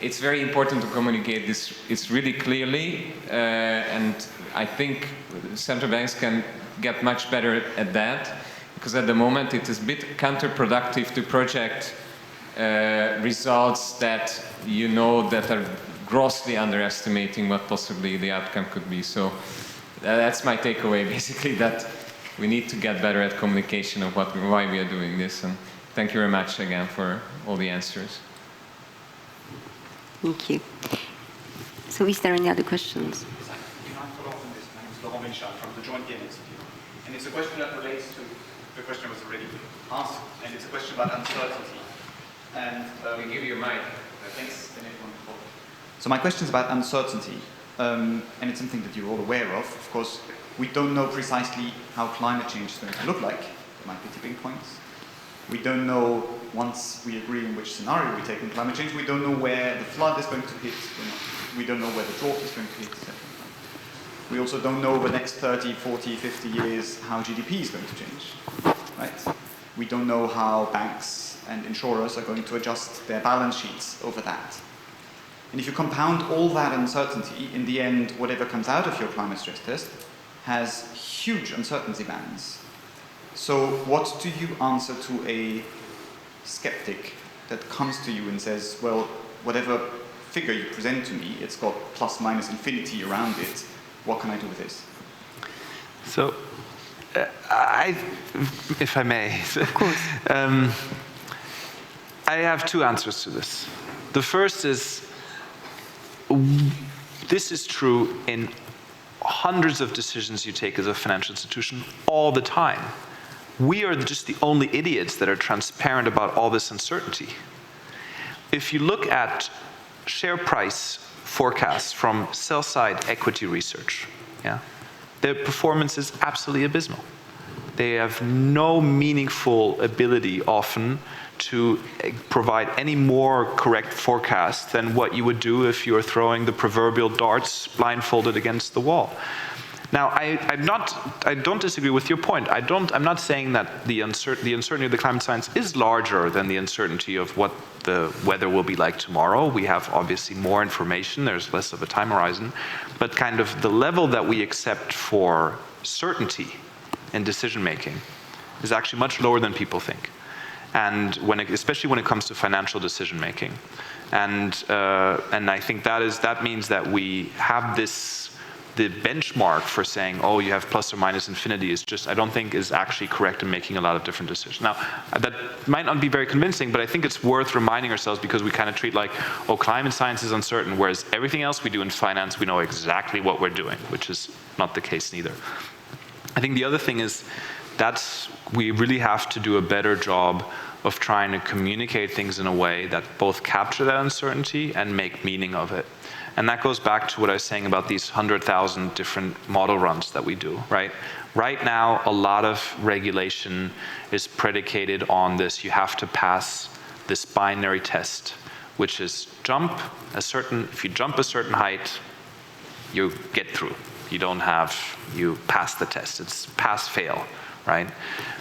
it's very important to communicate this it's really clearly, and I think central banks can get much better at that, because at the moment it is a bit counterproductive to project results that that are grossly underestimating what possibly the outcome could be. So that's my takeaway, basically, that we need to get better at communication of why we are doing this. And thank you very much again for all the answers. Thank you. So is there any other questions? Can I follow up on this? My name is Laurent Michel from the Joint Game Institute. And it's a question that relates to the question that was already asked, and it's a question about uncertainty. And we give you a mic. Thanks. So my question is about uncertainty, and it's something that you're all aware of. Of course, we don't know precisely how climate change is going to look like. There might be tipping points. We don't know, once we agree on which scenario we take in climate change, we don't know where the flood is going to hit. We don't know where the drought is going to hit. We also don't know over the next 30, 40, 50 years how GDP is going to change. Right? We don't know how banks and insurers are going to adjust their balance sheets over that. And if you compound all that uncertainty, in the end, whatever comes out of your climate stress test has huge uncertainty bands. So what do you answer to a skeptic that comes to you and says, well, whatever figure you present to me, it's got plus minus infinity around it. What can I do with this? So, if I may. Of course. I have two answers to this. The first is, this is true in hundreds of decisions you take as a financial institution all the time. We are just the only idiots that are transparent about all this uncertainty. If you look at share price forecasts from sell-side equity research, their performance is absolutely abysmal. They have no meaningful ability often to provide any more correct forecast than what you would do if you were throwing the proverbial darts blindfolded against the wall. Now, I don't disagree with your point. I'm not saying that the uncertainty of the climate science is larger than the uncertainty of what the weather will be like tomorrow. We have obviously more information, there's less of a time horizon, but kind of the level that we accept for certainty in decision making is actually much lower than people think. And especially when it comes to financial decision making. And I think that means that we have the benchmark for saying, oh, you have plus or minus infinity is just, I don't think is actually correct in making a lot of different decisions. Now, that might not be very convincing, but I think it's worth reminding ourselves because we kind of treat like, oh, climate science is uncertain, whereas everything else we do in finance, we know exactly what we're doing, which is not the case neither. I think the other thing is we really have to do a better job of trying to communicate things in a way that both capture that uncertainty and make meaning of it. And that goes back to what I was saying about these 100,000 different model runs that we do, right? Right now, a lot of regulation is predicated on this. You have to pass this binary test, which is if you jump a certain height, you get through. You pass the test. It's pass, fail, right?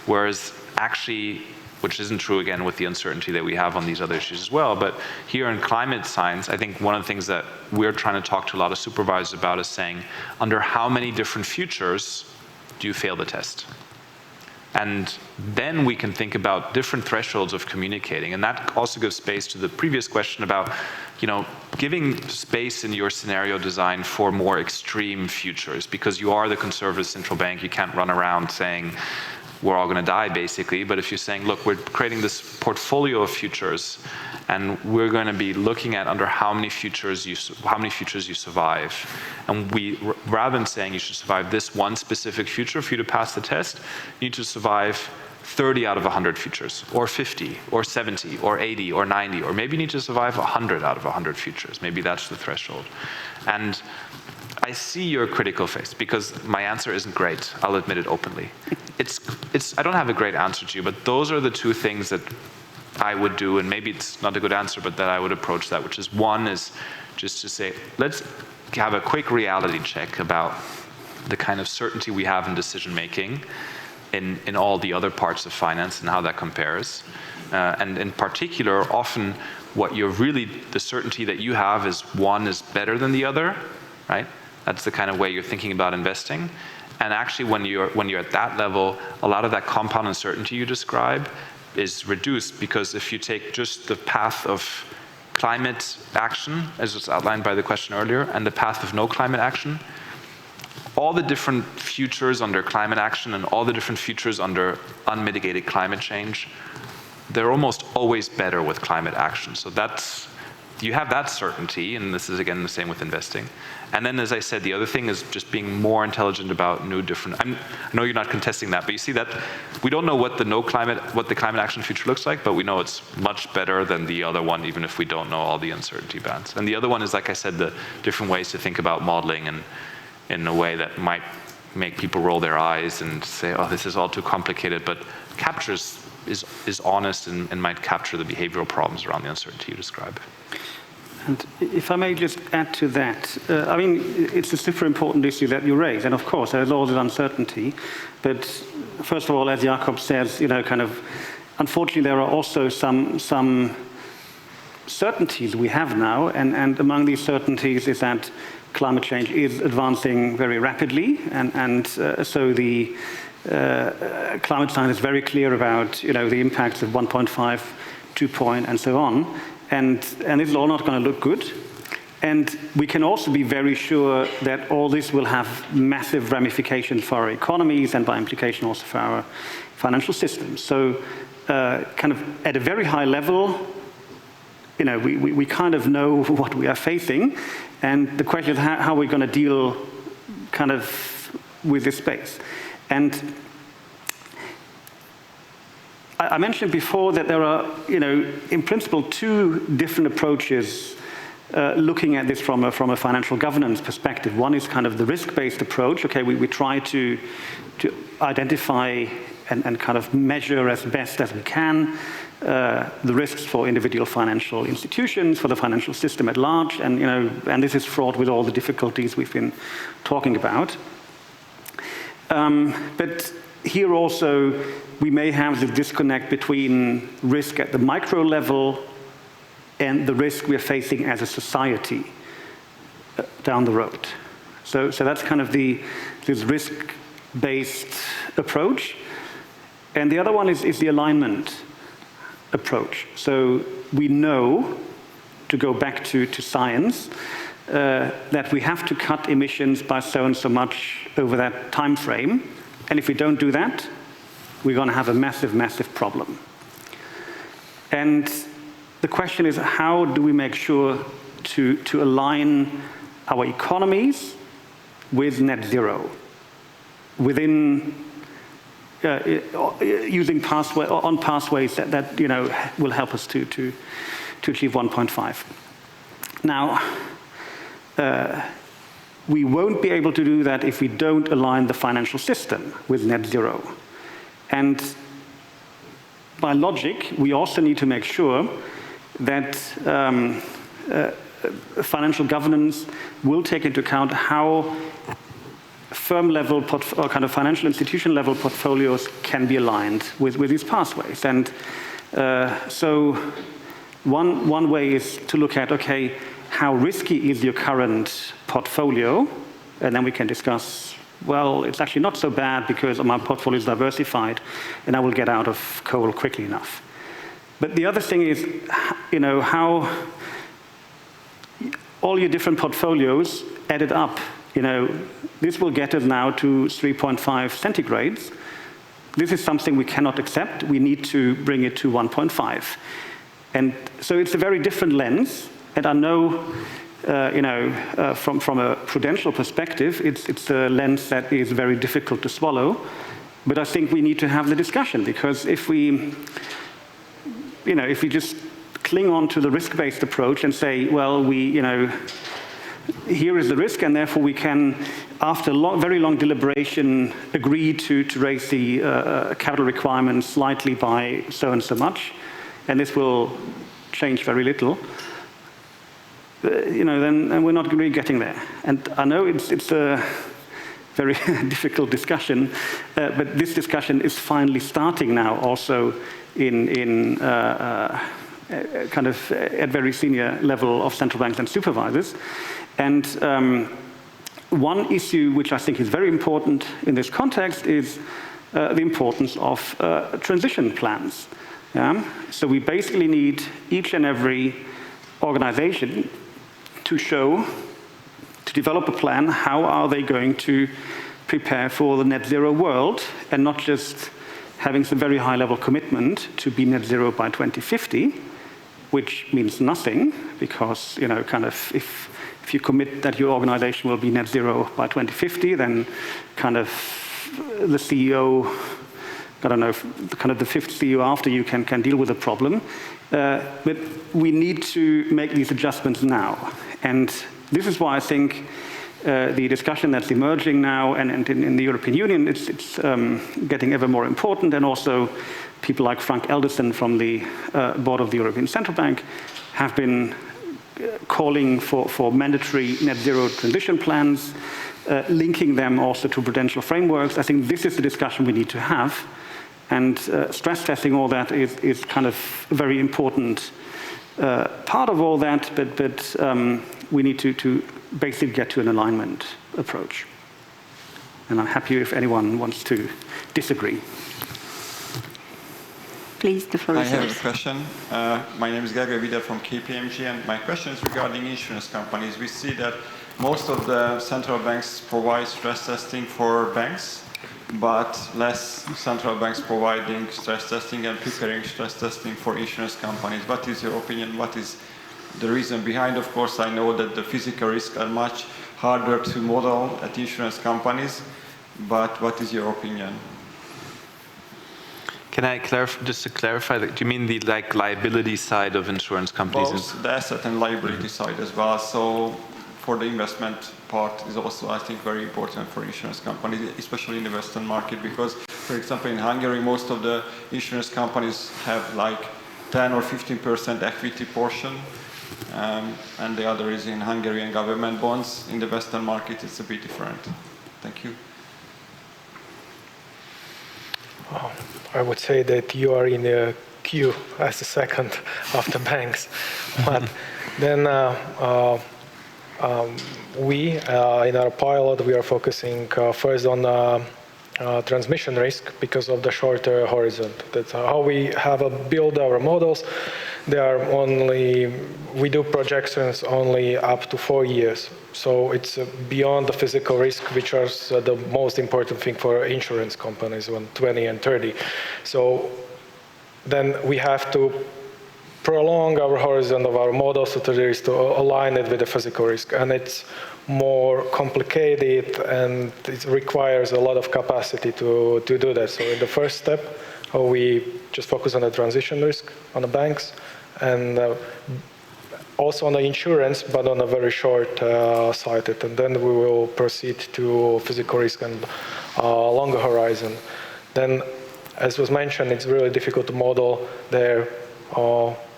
Whereas actually, which isn't true again with the uncertainty that we have on these other issues as well. But here in climate science, I think one of the things that we're trying to talk to a lot of supervisors about is saying, under how many different futures do you fail the test? And then we can think about different thresholds of communicating. And that also gives space to the previous question about, giving space in your scenario design for more extreme futures, because you are the conservative central bank. You can't run around saying, we're all going to die, basically. But if you're saying, look, we're creating this portfolio of futures, and we're going to be looking at under how many futures you survive, and rather than saying you should survive this one specific future for you to pass the test, you need to survive 30 out of 100 futures, or 50, or 70, or 80, or 90, or maybe you need to survive 100 out of 100 futures. Maybe that's the threshold. And I see your critical face, because my answer isn't great. I'll admit it openly. I don't have a great answer to you, but those are the two things that I would do, and maybe it's not a good answer, but that I would approach that, which is one is just to say, let's have a quick reality check about the kind of certainty we have in decision making in all the other parts of finance and how that compares. And in particular, often the certainty that you have is one is better than the other, right? That's the kind of way you're thinking about investing. And actually, when you're at that level, a lot of that compound uncertainty you describe is reduced, because if you take just the path of climate action, as was outlined by the question earlier, and the path of no climate action, all the different futures under climate action and all the different futures under unmitigated climate change, they're almost always better with climate action. So you have that certainty, and this is again the same with investing. And then, as I said, the other thing is just being more intelligent about I know you're not contesting that, but you see that we don't know what the climate action future looks like, but we know it's much better than the other one, even if we don't know all the uncertainty bands. And the other one is, like I said, the different ways to think about modeling, and in a way that might make people roll their eyes and say, oh, this is all too complicated, but captures is honest and might capture the behavioral problems around the uncertainty you describe. And if I may just add to that, it's a super important issue that you raise, and of course there's all this uncertainty, but first of all, as Jakob says, unfortunately there are also some certainties we have now, and among these certainties is that climate change is advancing very rapidly, and so the climate science is very clear about the impacts of 1.5, 2 point, and so on. And it's all not going to look good. And we can also be very sure that all this will have massive ramifications for our economies and by implication also for our financial systems. So kind of at a very high level, we kind of know what we are facing. And the question is how we're going to deal kind of with this space. And I mentioned before that there are, in principle, two different approaches looking at this from a financial governance perspective. One is kind of the risk-based approach. Okay, we try to identify and kind of measure as best as we can the risks for individual financial institutions, for the financial system at large, and this is fraught with all the difficulties we've been talking about. But here also, we may have the disconnect between risk at the micro level and the risk we're facing as a society down the road. So that's kind of this risk-based approach. And the other one is the alignment approach. So we know, to go back to science, that we have to cut emissions by so and so much over that time frame. And if we don't do that, we're going to have a massive, massive problem. And the question is, how do we make sure to align our economies with net zero within using pathways that will help us to achieve 1.5. Now, we won't be able to do that if we don't align the financial system with net zero. And by logic, we also need to make sure that financial governance will take into account how firm level or kind of financial institution level portfolios can be aligned with these pathways. And so one way is to look at, okay, how risky is your current portfolio? And then we can discuss, well, it's actually not so bad because my portfolio is diversified and I will get out of coal quickly enough. But the other thing is, how all your different portfolios added up. This will get us now to 3.5 centigrades. This is something we cannot accept. We need to bring it to 1.5. And so it's a very different lens. And I know, from a prudential perspective, it's a lens that is very difficult to swallow. But I think we need to have the discussion, because if we just cling on to the risk-based approach and say, well, here is the risk, and therefore we can, after very long deliberation, agree to raise the capital requirements slightly by so and so much, and this will change very little. Then we're not really getting there. And I know it's a very difficult discussion, but this discussion is finally starting now, also in kind of at very senior level of central banks and supervisors. And one issue which I think is very important in this context is the importance of transition plans. So we basically need each and every organization to develop a plan. How are they going to prepare for the net zero world, and not just having some very high level commitment to be net zero by 2050, which means nothing, because kind of if you commit that your organization will be net zero by 2050, then kind of the CEO, I don't know, kind of the fifth CEO after you can deal with the problem. But we need to make these adjustments now. And this is why I think the discussion that's emerging now and in the European Union, it's getting ever more important. And also people like Frank Elderson from the board of the European Central Bank have been calling for mandatory net zero transition plans, linking them also to prudential frameworks. I think this is the discussion we need to have. And stress testing all that is kind of a very important part of all that, but we need to basically get to an alignment approach. And I'm happy if anyone wants to disagree. Please, the floor is yours. I have a question. My name is Gergely Vida from KPMG, and my question is regarding insurance companies. We see that most of the central banks provide stress testing for banks, but less central banks providing stress testing and preparing stress testing for insurance companies. What is your opinion? What is the reason behind? Of course, I know that the physical risks are much harder to model at insurance companies, but what is your opinion? Can I clarify, just to clarify, do you mean the liability side of insurance companies? Both the asset and liability side as well. So for the investment part is also, I think, very important for insurance companies, especially in the Western market, because, for example, in Hungary, most of the insurance companies have like 10 or 15% equity portion, and the other is in Hungarian government bonds. In the Western market, it's a bit different. Thank you. I would say that you are in a queue as the second of the banks. But then we, in our pilot, we are focusing first on transmission risk because of the shorter horizon. That's how we have build our models. They are only, we do projections only up to 4 years. So it's beyond the physical risk, which is the most important thing for insurance companies on 20 and 30. So then we have to prolong our horizon of our models so there is to align it with the physical risk. And it's more complicated and it requires a lot of capacity to do that. So in the first step, we just focus on the transition risk on the banks and also on the insurance, but on a very short sighted. And then we will proceed to physical risk and longer horizon. Then, as was mentioned, it's really difficult to model there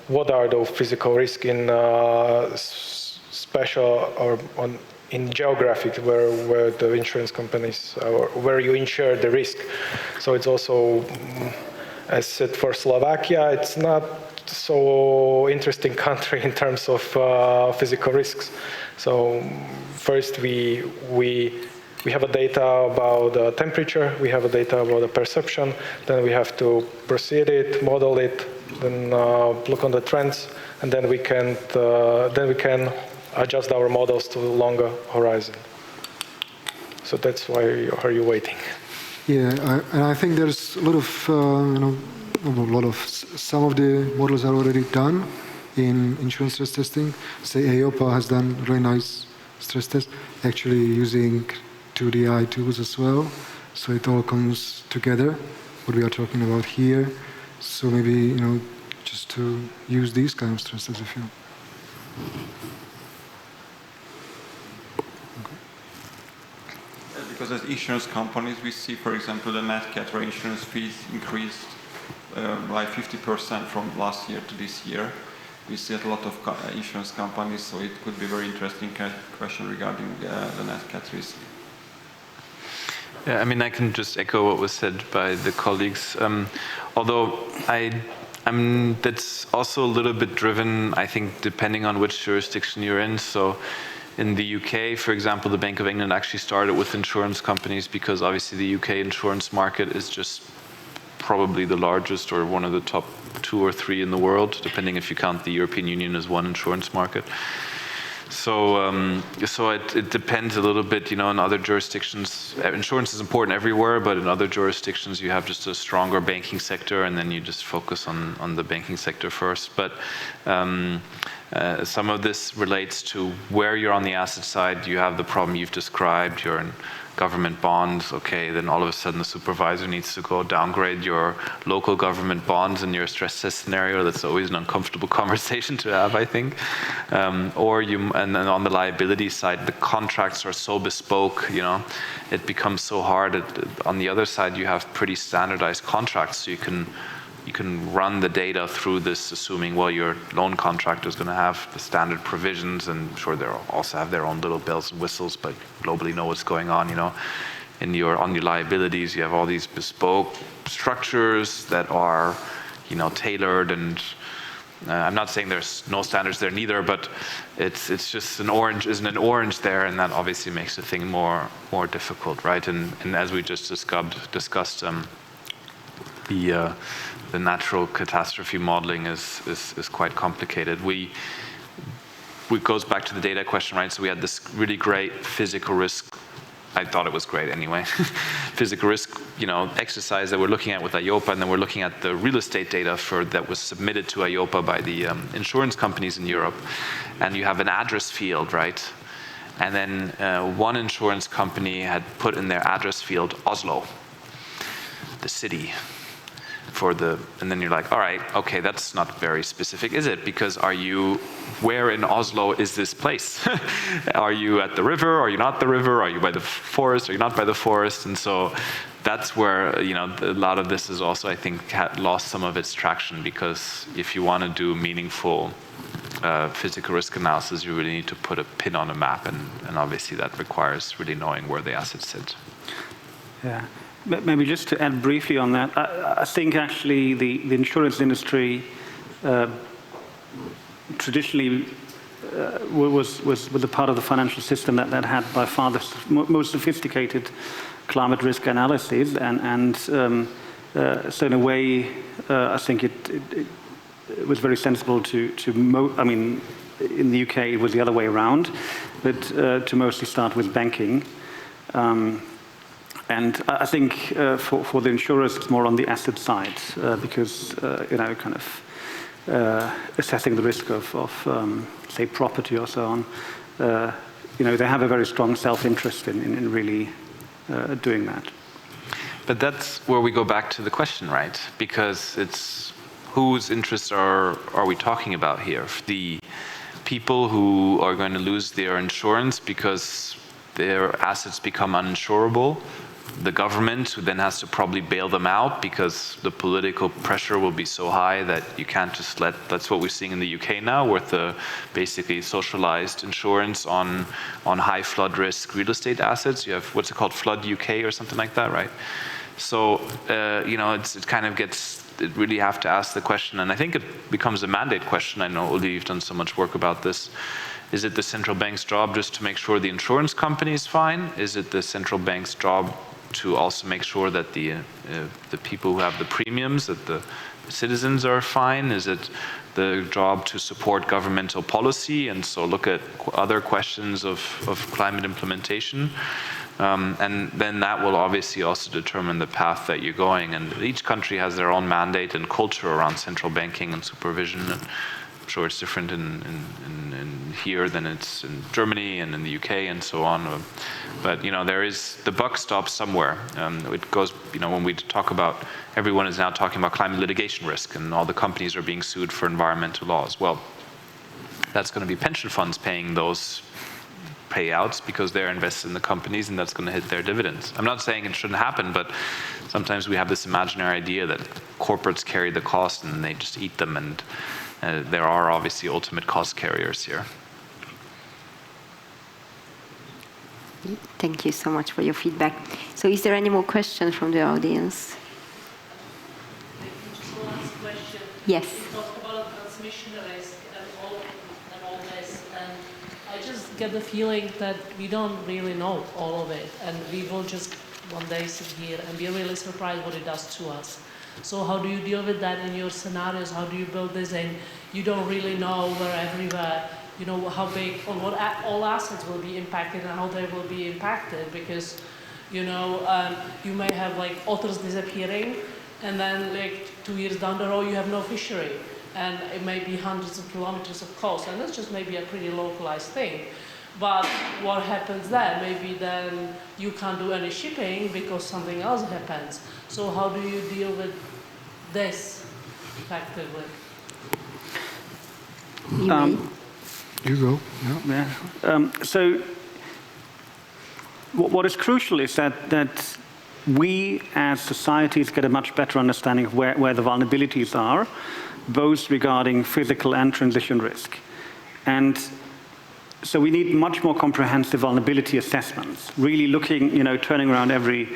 what are the physical risks in special or in geographic where the insurance companies or where you insure the risk. So it's also, as said, for Slovakia, it's not so interesting country in terms of physical risks. So first we have a data about the temperature, we have a data about the perception, then we have to proceed it, model it, then look on the trends, and then we can adjust our models to longer horizon. So that's why are you waiting? Yeah, and I think there's a lot of some of the models are already done in insurance stress testing. Say EIOPA has done really nice stress test, actually using 2DI tools as well. So it all comes together, what we are talking about here. So maybe, just to use these kind of stress tests if you. Because as insurance companies, we see, for example, the Nat Cat reinsurance fees increased by 50% from last year to this year. We see a lot of insurance companies, so it could be a very interesting question regarding the Nat Cat risk. Yeah, I mean, I can just echo what was said by the colleagues. Although that's also a little bit driven, I think, depending on which jurisdiction you're in. So in the UK, for example, the Bank of England actually started with insurance companies because obviously the UK insurance market is just probably the largest or one of the top 2 or 3 in the world, depending if you count the European Union as one insurance market. So it depends a little bit, in other jurisdictions. Insurance is important everywhere, but in other jurisdictions you have just a stronger banking sector, and then you just focus on the banking sector first. But some of this relates to where you're on the asset side. You have the problem you've described. You're in government bonds. Okay, then all of a sudden the supervisor needs to go downgrade your local government bonds in your stress test scenario. That's always an uncomfortable conversation to have, I think. And then on the liability side, the contracts are so bespoke. It becomes so hard. On the other side, you have pretty standardized contracts, so you can run the data through this, assuming, well, your loan contractor is going to have the standard provisions, and sure, they'll also have their own little bells and whistles, but globally know what's going on. On your liabilities, you have all these bespoke structures that are, tailored, and I'm not saying there's no standards there neither, but it's just an orange isn't an orange there, and that obviously makes the thing more difficult, right? And as we just discussed, the natural catastrophe modeling is quite complicated. It goes back to the data question, right? So we had this really great physical risk. I thought it was great anyway. Physical risk, exercise that we're looking at with EIOPA, and then we're looking at the real estate data that was submitted to EIOPA by the insurance companies in Europe. And you have an address field, right? And then one insurance company had put in their address field Oslo, the city. And then you're like, all right, okay, that's not very specific, is it? Because where in Oslo is this place? Are you at the river? Are you not the river? Are you by the forest? Are you not by the forest? And so that's where, a lot of this is also, I think, lost some of its traction, because if you want to do meaningful physical risk analysis, you really need to put a pin on a map, and obviously that requires really knowing where the assets sit. Yeah. Maybe just to add briefly on that, I think actually the insurance industry traditionally was the part of the financial system that had by far the most sophisticated climate risk analysis, and so in a way, I think it was very sensible I mean, in the UK it was the other way around, but to mostly start with banking. And I think for the insurers it's more on the asset side because, you know, kind of assessing the risk of say, property or so on, you know, they have a very strong self-interest in really doing that. But that's where we go back to the question, right? Because it's whose interests are we talking about here? The people who are going to lose their insurance because their assets become uninsurable, the government who then has to probably bail them out because the political pressure will be so high that you can't just that's what we're seeing in the UK now, with the basically socialized insurance on high flood risk real estate assets. You have, what's it called, Flood UK or something like that, right? So, you know, it kind of gets, it really have to ask the question, and I think it becomes a mandate question. I know, Uli, you've done so much work about this. Is it the central bank's job just to make sure the insurance company is fine? Is it the central bank's job to also make sure that the people who have the premiums, that the citizens are fine? Is it the job to support governmental policy and so look at other questions of climate implementation? And then that will obviously also determine the path that you're going. And each country has their own mandate and culture around central banking and supervision. And I'm sure it's different in here than it's in Germany and in the UK and so on. But, you know, there is, the buck stops somewhere. It goes, you know, when we talk about, everyone is now talking about climate litigation risk and all the companies are being sued for environmental laws. Well, that's going to be pension funds paying those payouts because they're invested in the companies, and that's going to hit their dividends. I'm not saying it shouldn't happen, but sometimes we have this imaginary idea that corporates carry the cost and they just eat them, and there are obviously ultimate cost carriers here. Thank you so much for your feedback. So is there any more questions from the audience? Just one last question. Yes. You talked about transmission risk and all this, and I just get the feeling that we don't really know all of it, and we will just one day sit here and be really surprised what it does to us. So how do you deal with that in your scenarios? How do you build this in? You don't really know where everywhere, you know, how big or what all assets will be impacted and how they will be impacted, because, you know, you may have like otters disappearing, and then like 2 years down the road you have no fishery, and it may be hundreds of kilometers of coast, and that's just maybe a pretty localized thing. But what happens then? Maybe then you can't do any shipping because something else happens. So how do you deal with this effectively? You go. Yeah. So what is crucial is that we as societies get a much better understanding of where the vulnerabilities are, both regarding physical and transition risk. And so we need much more comprehensive vulnerability assessments, really looking, you know, turning around every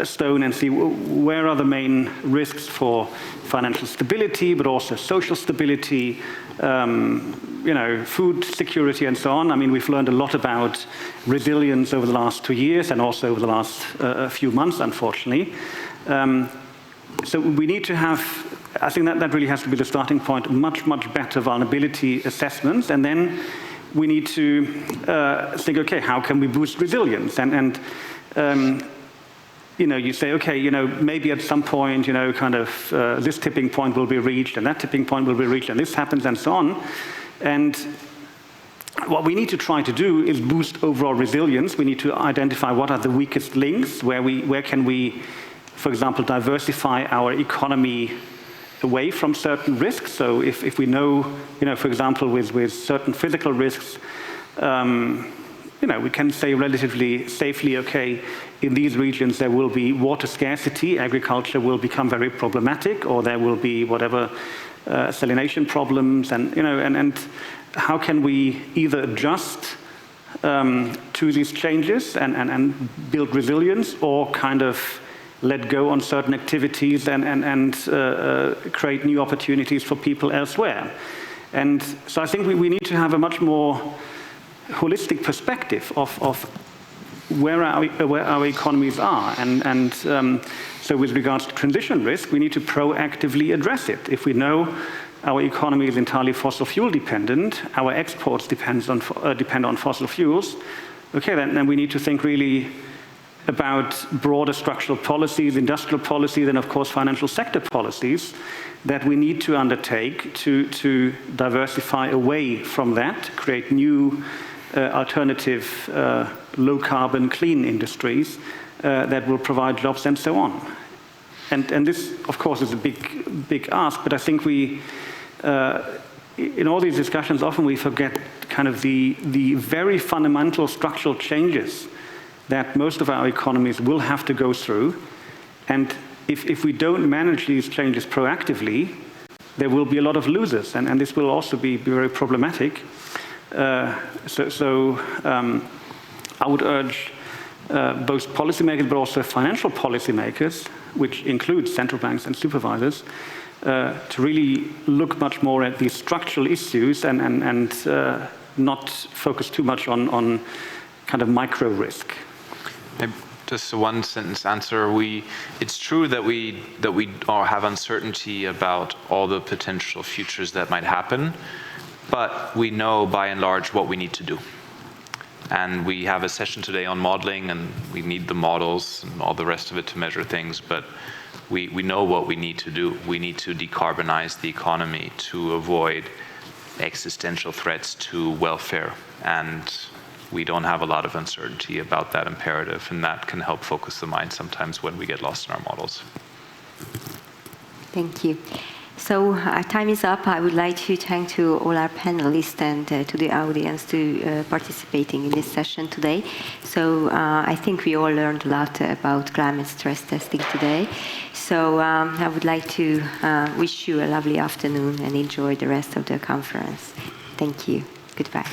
stone and see where are the main risks for financial stability, but also social stability, you know, food security and so on. I mean, we've learned a lot about resilience over the last 2 years and also over the last few months, unfortunately. So we need to have, I think that really has to be the starting point, much better vulnerability assessments, and then we need to think, okay, how can we boost resilience? And you know, you say, okay, you know, maybe at some point, you know, kind of this tipping point will be reached, and that tipping point will be reached, and this happens, and so on. And what we need to try to do is boost overall resilience. We need to identify what are the weakest links, where can we, for example, diversify our economy away from certain risks. So if we know, you know, for example, with certain physical risks, you know, we can say relatively safely, okay, in these regions there will be water scarcity, agriculture will become very problematic, or there will be whatever salination problems, and, you know, and how can we either adjust to these changes and build resilience, or kind of let go on certain activities and create new opportunities for people elsewhere. And so I think we need to have a much more holistic perspective of where our economies are. And so with regards to transition risk, we need to proactively address it. If we know our economy is entirely fossil fuel dependent, our exports depend on fossil fuels, okay, then we need to think really about broader structural policies, industrial policies, and of course financial sector policies that we need to undertake to diversify away from that, create new alternative low carbon clean industries that will provide jobs and so on. And this of course is a big ask, but I think we in all these discussions often we forget kind of the very fundamental structural changes that most of our economies will have to go through. And if we don't manage these changes proactively, there will be a lot of losers, and this will also be very problematic. I would urge both policymakers but also financial policymakers, which includes central banks and supervisors, to really look much more at these structural issues and not focus too much on kind of micro risk. Just a one-sentence answer. It's true that we all have uncertainty about all the potential futures that might happen, but we know by and large what we need to do. And we have a session today on modeling, and we need the models and all the rest of it to measure things, but we know what we need to do. We need to decarbonize the economy to avoid existential threats to welfare, and we don't have a lot of uncertainty about that imperative, and that can help focus the mind sometimes when we get lost in our models. Thank you. So our time is up. I would like to thank to all our panelists and to the audience to participating in this session today. So I think we all learned a lot about climate stress testing today. So I would like to wish you a lovely afternoon and enjoy the rest of the conference. Thank you. Goodbye.